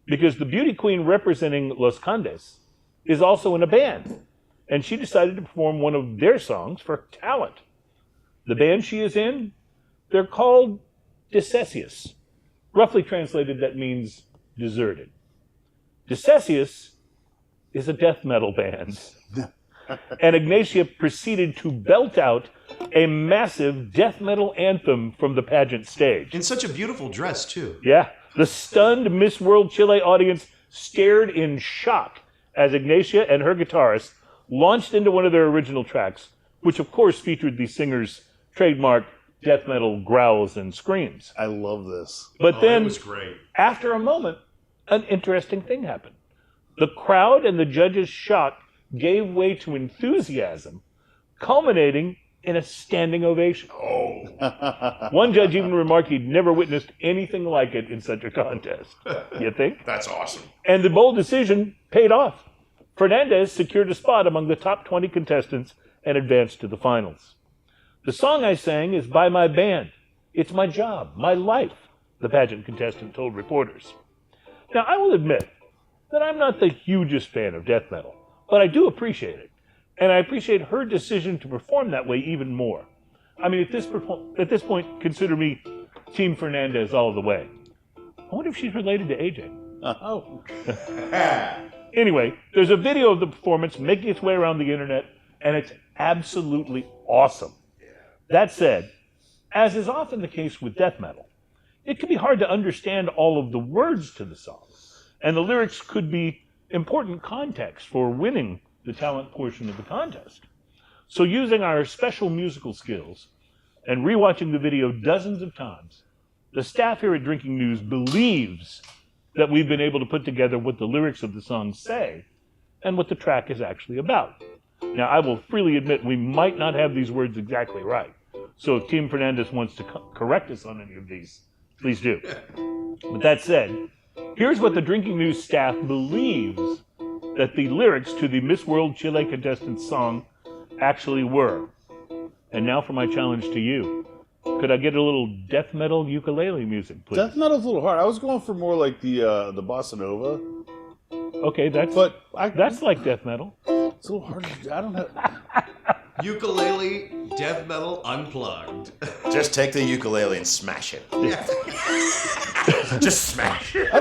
because the beauty queen representing Los Condes is also in a band, and she decided to perform one of their songs for talent. The band she is in, they're called Distillers. Roughly translated, that means deserted. Distillers is a death metal band. And Ignacia proceeded to belt out a massive death metal anthem from the pageant stage.
In such a beautiful dress, too.
Yeah. The stunned Miss World Chile audience stared in shock as Ignacia and her guitarist launched into one of their original tracks, which of course featured the singer's trademark death metal growls and screams.
I love this.
But
It
then,
was great.
after a moment, an interesting thing happened. The crowd and the judges' shock gave way to enthusiasm, culminating in a standing ovation. One judge even remarked he'd never witnessed anything like it in such a contest. You think?
That's awesome.
And the bold decision paid off. Fernandez secured a spot among the top 20 contestants and advanced to the finals. The song I sang is by my band. It's my job, my life, the pageant contestant told reporters. Now, I will admit that I'm not the hugest fan of death metal, but I do appreciate it. And I appreciate her decision to perform that way even more. I mean, at this point, consider me Team Fernandez all the way. I wonder if she's related to AJ.
Oh.
Anyway, there's a video of the performance making its way around the internet, and it's absolutely awesome. That said, as is often the case with death metal, it can be hard to understand all of the words to the song, and the lyrics could be important context for winning the talent portion of the contest. So using our special musical skills and rewatching the video dozens of times, the staff here at Drinking News believes that we've been able to put together what the lyrics of the song say and what the track is actually about. Now, I will freely admit we might not have these words exactly right, So if Team Fernandez wants to correct us on any of these, please do. With that said, here's what the Drinking News staff believes that the lyrics to the Miss World Chile contestant song actually were. And now for my challenge to you. Could I get a little death metal ukulele music, please?
Death metal's a little hard. I was going for more like the bossa nova.
Okay, that's like death metal.
It's a little hard. I don't know.
Ukulele, death metal, unplugged.
Just take the ukulele and smash it. Just smash it.
I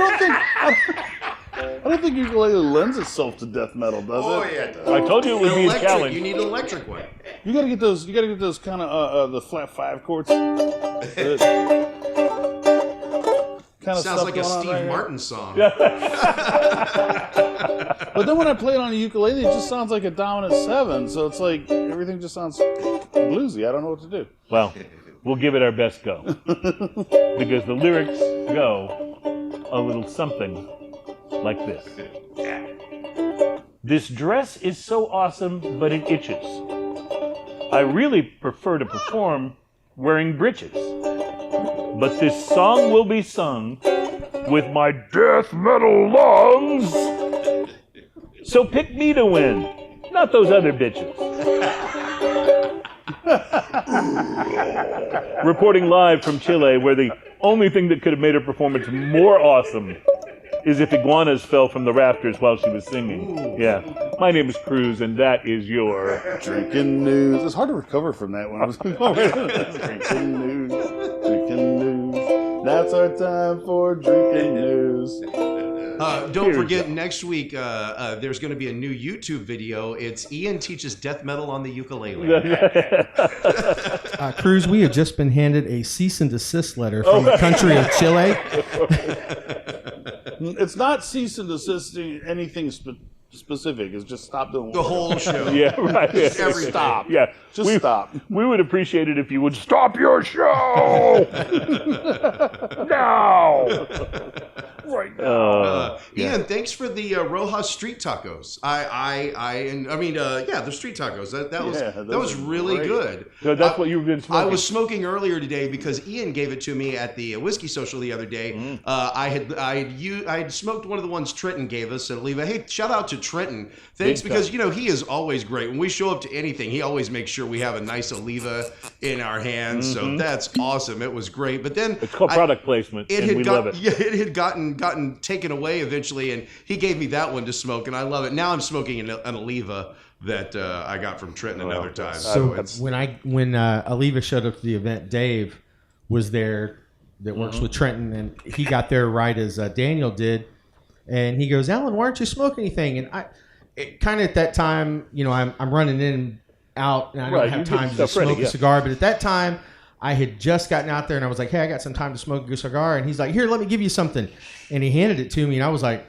don't think ukulele lends itself to death metal, does it?
Yeah, it does.
I told you it would be a challenge.
You need an electric one.
You gotta get those kind of the flat 5 chords. Kind of
Sounds like a Steve
right
Martin song.
But then when I play it on a ukulele, it just sounds like a dominant 7. So it's like everything just sounds bluesy. I don't know what to do.
Well, we'll give it our best go. Because the lyrics go a little something like this. This dress is so awesome, but it itches. I really prefer to perform wearing breeches. But this song will be sung with my death metal lungs. So pick me to win, not those other bitches. Reporting live from Chile, where the only thing that could have made her performance more awesome is if iguanas fell from the rafters while she was singing. Yeah. My name is Cruz, and that is your...
Drinking news. It's hard to recover from that one. Drinking news. Drinking news. That's our time for drinking news.
Don't forget, next week there's going to be a new YouTube video. It's Ian teaches death metal on the ukulele.
Cruz, we have just been handed a cease and desist letter from the country of Chile.
It's not cease and desist anything specific. It's just stop doing
The whole show.
Yeah, right.
Just everything.
Stop.
Yeah.
Just stop.
We would appreciate it if you would stop your show now. Right now.
Ian, thanks for the Rojas street tacos. The street tacos. That was really
great.
good.
So that's what you've been smoking.
I was smoking earlier today because Ian gave it to me at the whiskey social the other day. I had smoked one of the ones Trenton gave us at Oliva. Hey, shout out to Trenton. Thanks, because he is always great. When we show up to anything, he always makes sure we have a nice Oliva in our hands. So that's awesome. It was great. But then
it's called product placement, and we love it.
Yeah, it had gotten taken away eventually, and he gave me that one to smoke, and I love it. Now I'm smoking an Oliva that I got from Trenton another time.
So when Oliva showed up to the event, Dave was there that works with Trenton, and he got there right as Daniel did, and he goes, "Alan, why aren't you smoking anything?" And kind of at that time, I'm running in and out, and I don't have time to smoke a cigar. But at that time, I had just gotten out there, and I was like, "Hey, I got some time to smoke a cigar." And he's like, "Here, let me give you something." And he handed it to me, and I was like,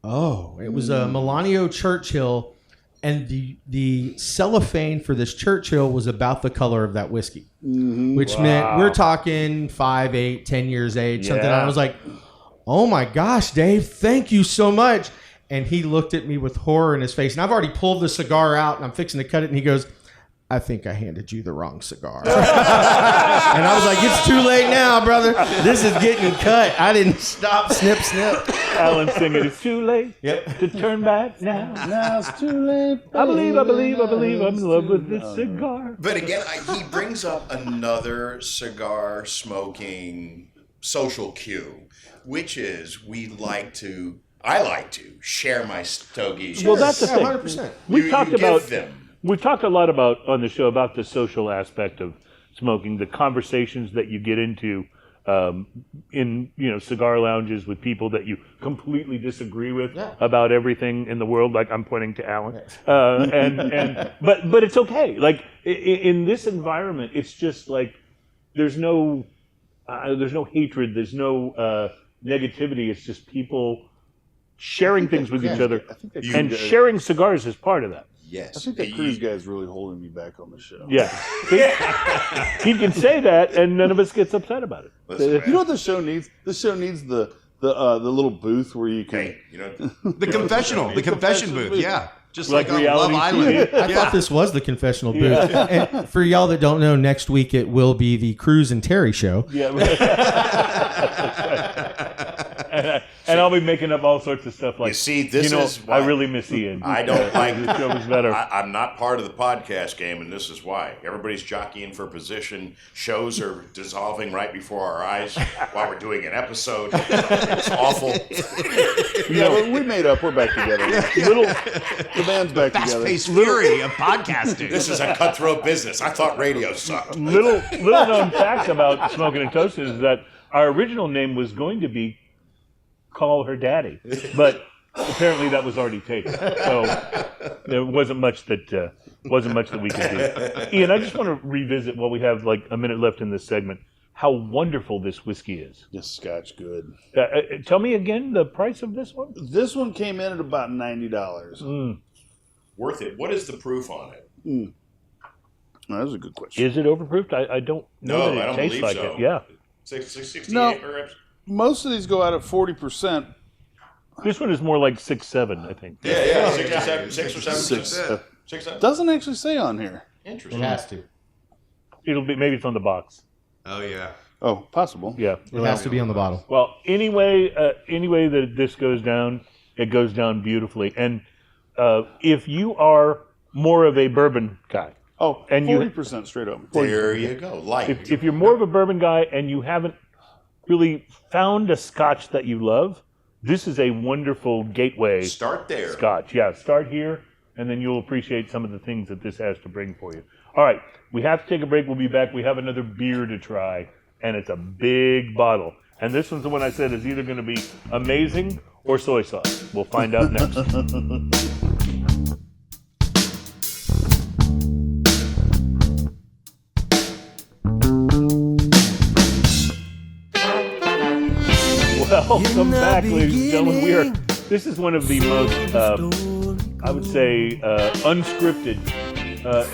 "Oh, it was a Melanio Churchill." And the cellophane for this Churchill was about the color of that whiskey, which meant we're talking 5, 8, 10 years age, something. I was like, "Oh my gosh, Dave, thank you so much." And he looked at me with horror in his face. And I've already pulled the cigar out, and I'm fixing to cut it. And he goes, "I think I handed you the wrong cigar." And I was like, "It's too late now, brother. This is getting cut. I didn't stop. Snip, snip."
Alan singing, "It's too late to turn back now.
Now it's too late.
I believe I'm in love with this cigar."
But again, he brings up another cigar smoking social cue, which is I like to share my stogies.
Well, that's the thing.
100%.
We've talked a lot about on the show about the social aspect of smoking, the conversations that you get into in cigar lounges with people that you completely disagree with about everything in the world. Like I'm pointing to Alan, but it's okay. Like in this environment, it's just like there's no hatred, there's no negativity. It's just people sharing things with each other, and sharing cigars is part of that.
Yes.
I think that Cruz guy is really holding me back on the show.
Yeah. He can say that, and none of us gets upset about it.
Listen,
you know what this show needs? This show needs the little booth where you can...
The confessional, the confession booth, yeah. Just
Like
like, on Love
reality
Island.
I thought this was the confessional booth. And for y'all that don't know, next week it will be the Cruz and Terry show.
Yeah. And I'll be making up all sorts of stuff like,
You see, this is why
I really miss Ian.
I don't like
the show was better.
I'm not part of the podcast game, and this is why. Everybody's jockeying for position. Shows are dissolving right before our eyes while we're doing an episode. It's awful.
Yeah, but we made up. We're back together. The band's back together.
Fast-paced fury of podcasting.
This is a cutthroat business. I thought radio sucked.
Little known fact about Smokin' and Toasted is that our original name was going to be Call Her Daddy, but apparently that was already taken. So there wasn't much that we could do. Ian, I just want to revisit while we have like a minute left in this segment how wonderful this whiskey is.
This Scotch good.
Tell me again the price of this one.
This one came in at about $90.
Worth it. What is the proof on it?
That was a good question.
Is it overproofed? I don't know
No,
that
I
it
don't
tastes
believe
like
so.
it. Yeah.
68
No.
perhaps?
Most of these go out at 40%.
This one is more like 6-7, I think.
Yeah, 6 or 7%. 6 7.
Doesn't actually say on here.
Interesting.
It has to.
It'll be maybe it's on the box.
Oh, yeah.
Oh, possible.
Yeah.
It has to be on the bottle.
Well, anyway that this goes down, it goes down beautifully. And if you are more of a bourbon guy,
Oh,
And you-
40% straight up.
There you go. Light.
if you're more of a bourbon guy and you haven't really found a Scotch that you love, this is a wonderful gateway
Start there.
Scotch. Yeah, start here, and then you'll appreciate some of the things that this has to bring for you. All right, we have to take a break. We'll be back. We have another beer to try, and it's a big bottle. And this one's the one I said is either going to be amazing or soy sauce. We'll find out next. Welcome back, ladies and gentlemen. This is one of the most, I would say, unscripted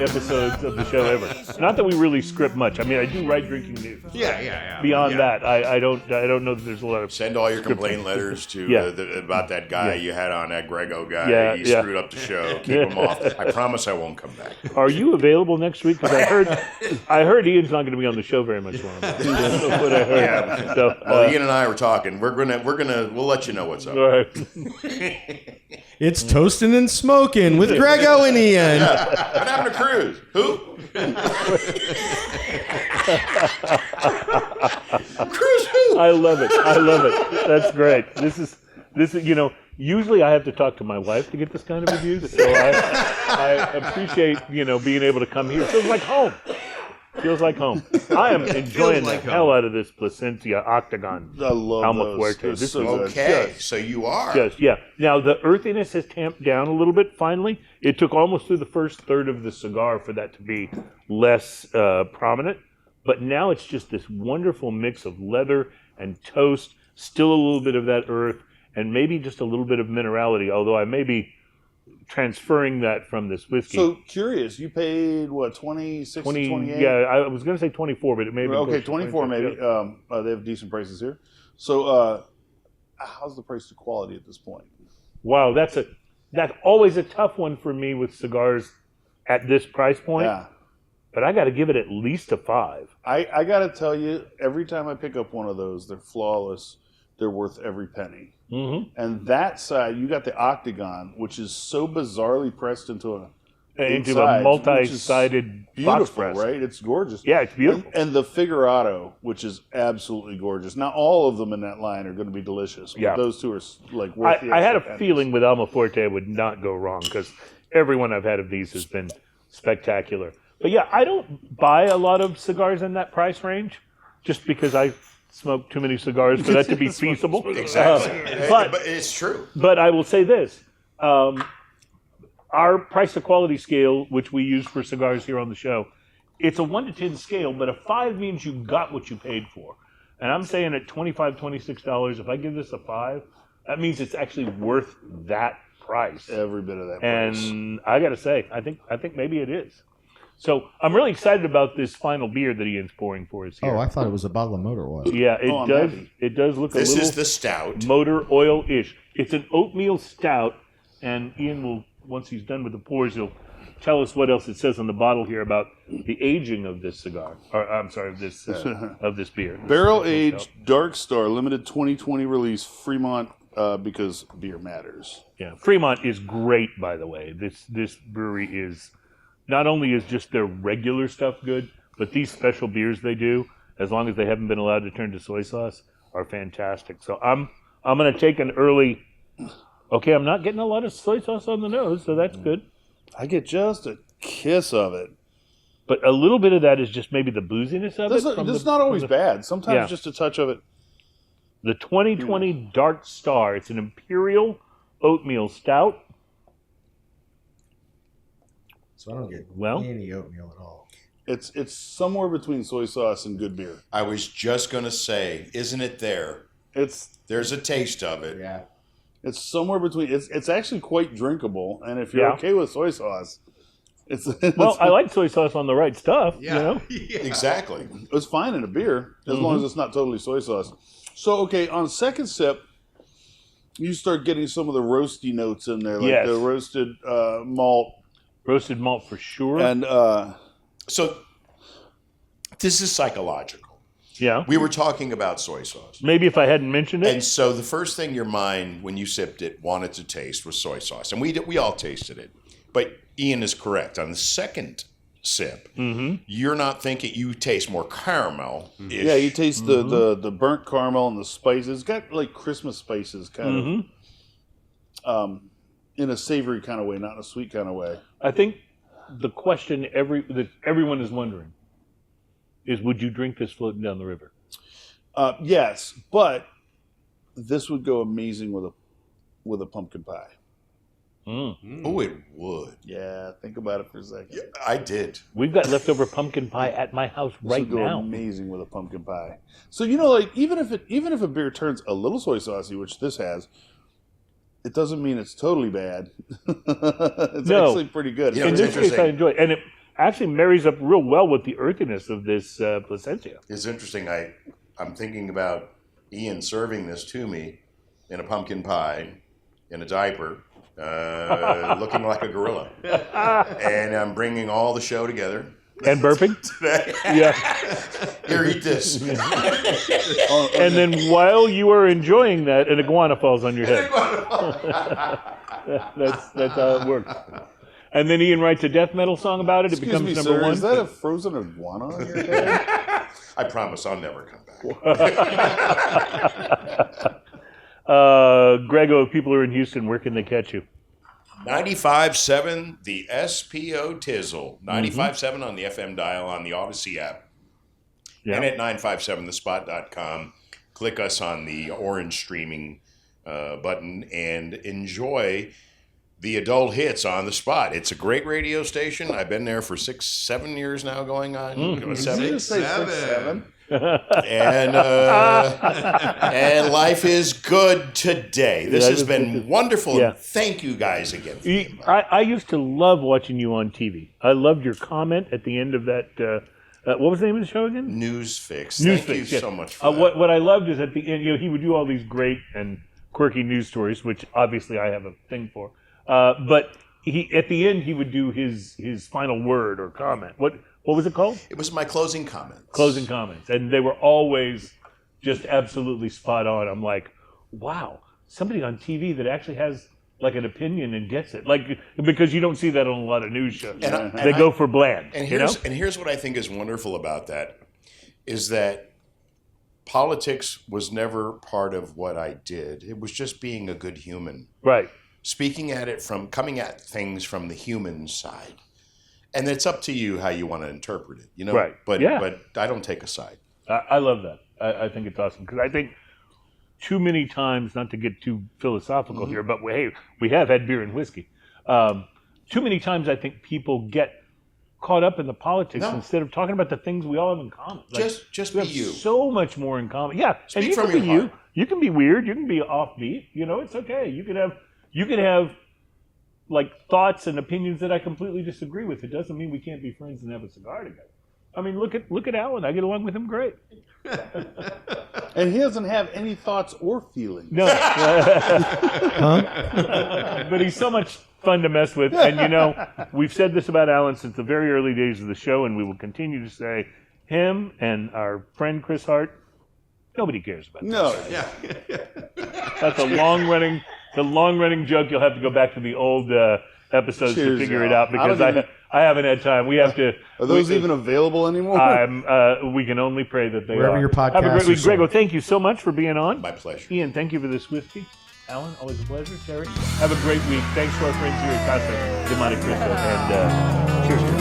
episodes of the show ever. Not that we really script much. I mean, I do write drinking news.
Yeah.
Beyond that, I don't know that there's a lot of.
Send all your complaint letters to about that guy you had on, that Grego guy.
Yeah,
He
yeah.
screwed up the show. Keep him off. I promise I won't come back.
Are you available next week? Because I heard Ian's not going to be on the show very much longer. That's what I heard.
Yeah.
So,
Well, Ian and I were talking. we'll let you know what's up.
all right.
It's Toastin' and Smokin' with Grego and Ian.
What happened to Cruz? Who? Cruz who?
I love it. That's great. This is usually I have to talk to my wife to get this kind of reviews, so I appreciate being able to come here. It feels like home. I am enjoying
like
the hell out of this Placencia Octagon.
I love
Almafuerte.
those.
This
So
is
good.
Okay, so you are.
Now the earthiness has tamped down a little bit. Finally, it took almost through the first third of the cigar for that to be less prominent, but now it's just this wonderful mix of leather and toast. Still a little bit of that earth, and maybe just a little bit of minerality. Although I may be transferring that from this whiskey.
So curious, you paid what, 26, 28?
Yeah, I was going to say 24, but it may be
Okay,
closer to
24 maybe.
Yeah.
They have decent prices here. So how's the price to quality at this point?
Wow, that's always a tough one for me with cigars at this price point.
Yeah.
But I got to give it at least a 5.
I got to tell you, every time I pick up one of those, they're flawless. They're worth every penny.
Mm-hmm.
And that side, you got the Octagon, which is so bizarrely pressed into a
multi-sided box
beautiful,
press.
right? It's gorgeous.
Yeah, it's beautiful.
And the Figurado, which is absolutely gorgeous. Now, all of them in that line are going to be delicious. But
Yeah.
those two are like worth the
I had a
extra pennies.
feeling with Almafuerte it would not go wrong because every one I've had of these has been spectacular. But yeah, I don't buy a lot of cigars in that price range just because I smoke too many cigars for that to be feasible.
Exactly.
But
But it's true.
But I will say this. Our price to quality scale, which we use for cigars here on the show, it's a 1 to 10 scale, but a 5 means you got what you paid for. And I'm saying at $25, $26, if I give this a 5, that means it's actually worth that price.
Every bit of that price.
And I got to say, I think maybe it is. So I'm really excited about this final beer that Ian's pouring for us here.
Oh, I thought it was a bottle of motor oil.
Yeah,
I'm
does.
happy.
It does look
This
a little
is the stout.
motor oil-ish. It's an oatmeal stout, and Ian will once he's done with the pours, he'll tell us what else it says on the bottle here about the aging of this cigar. Or I'm sorry, of this beer.
Barrel aged Dark Star, limited 2020 release, Fremont, because beer matters.
Yeah, Fremont is great, by the way. This brewery is not only is just their regular stuff good, but these special beers they do, as long as they haven't been allowed to turn to soy sauce, are fantastic. So I'm going to take an early. Okay, I'm not getting a lot of soy sauce on the nose, so that's good.
I get just a kiss of it.
But a little bit of that is just maybe the booziness of it.
That's not always bad. Sometimes just a touch of it.
The 2020 Dark Star. It's an Imperial Oatmeal Stout.
So I don't get any oatmeal at all.
It's somewhere between soy sauce and good beer.
I was just going to say, isn't it there? There's a taste of it.
Yeah.
It's somewhere between. It's actually quite drinkable, and if you're okay with soy sauce, it's
I like soy sauce on the right stuff.
Yeah,
you know?
Yeah. Exactly.
It's fine in a beer as long as it's not totally soy sauce. So on second sip, you start getting some of the roasty notes in there, like the roasted malt.
Roasted malt for sure.
And
so this is psychological.
Yeah.
We were talking about soy sauce.
Maybe if I hadn't mentioned it.
And so the first thing your mind, when you sipped it, wanted to taste was soy sauce. And we all tasted it. But Ian is correct. On the second sip, you're not thinking, you taste more caramel.
Yeah, you taste the burnt caramel and the spices. It's got like Christmas spices kind of in a savory kind of way, not in a sweet kind of way.
I think the question that everyone is wondering is, would you drink this floating down the river?
Yes, but this would go amazing with a pumpkin pie.
Oh, it would.
Yeah, think about it for a second.
Yeah, I did.
We've got leftover pumpkin pie at my house right
this would go
now.
Amazing with a pumpkin pie. So like even if a beer turns a little soy saucy, which this has, it doesn't mean it's totally bad. It's actually pretty good.
You know,
In this case, I enjoy it, and it actually marries up real well with the earthiness of this Placentia.
It's interesting. I'm thinking about Ian serving this to me in a pumpkin pie, in a diaper, looking like a gorilla. And I'm bringing all the show together.
And burping? Yeah.
Here, eat this.
And then while you are enjoying that, an iguana falls on your head. That's how it works. And then Ian writes a death metal song about it. It
Excuse
becomes
me,
number
sir,
one.
Is that a frozen iguana on your head?
I promise I'll never come back.
Grego, if people are in Houston, where can they catch you?
95.7, the SPO Tizzle. 95.7 on the FM dial on the Odyssey app.
Yeah.
And at 957thespot.com. Click us on the orange streaming button and enjoy the adult hits on the spot. It's a great radio station. I've been there for 6-7 years now going on.
7.
And life is good today. This has been wonderful.
Yeah.
And thank you guys again.
I used to love watching you on TV. I loved your comment at the end of that. What was the name of the show again?
News Fix.
News
Thank
Fix,
you
yeah.
so much for that.
What I loved is at the end, he would do all these great and quirky news stories, which obviously I have a thing for. But at the end, he would do his final word or comment. What was it called?
It was my closing comments.
Closing comments. And they were always just absolutely spot on. I'm like, wow, somebody on TV that actually has like an opinion and gets it. Like, because you don't see that on a lot of news shows. They go for bland.
And here's what I think is wonderful about that is that politics was never part of what I did. It was just being a good human.
Right.
Coming at things from the human side. And it's up to you how you want to interpret it,
Right.
But I don't take a side.
I love that. I think it's awesome because I think too many times, not to get too philosophical here, but we have had beer and whiskey. Too many times I think people get caught up in the politics instead of talking about the things we all have in common. Like,
just
we
be
have
you.
so much more in common. Yeah,
Speak
and you
from
can
your
be
heart.
you. You can be weird. You can be offbeat. It's okay. You can have like thoughts and opinions that I completely disagree with. It doesn't mean we can't be friends and have a cigar together. I mean, look at Alan. I get along with him great.
And he doesn't have any thoughts or feelings.
No. But he's so much fun to mess with. And, you know, we've said this about Alan since the very early days of the show, and we will continue to say him and our friend Chris Hart, nobody cares about
No.
Yeah.
That's a long-running joke. You'll have to go back to the old episodes
Cheers,
to figure it
y'all.
out because I haven't had time. We have to.
Are those even available anymore?
We can only pray that they
Wherever
are.
your
Have a great
podcasts
week.
are
Grego,
sold.
thank you so much for being on.
My pleasure.
Ian, thank you for this whiskey. Alan, always a pleasure. Terry, have a great week. Thanks to our friends here at Casa de Monte Cristo, and cheers.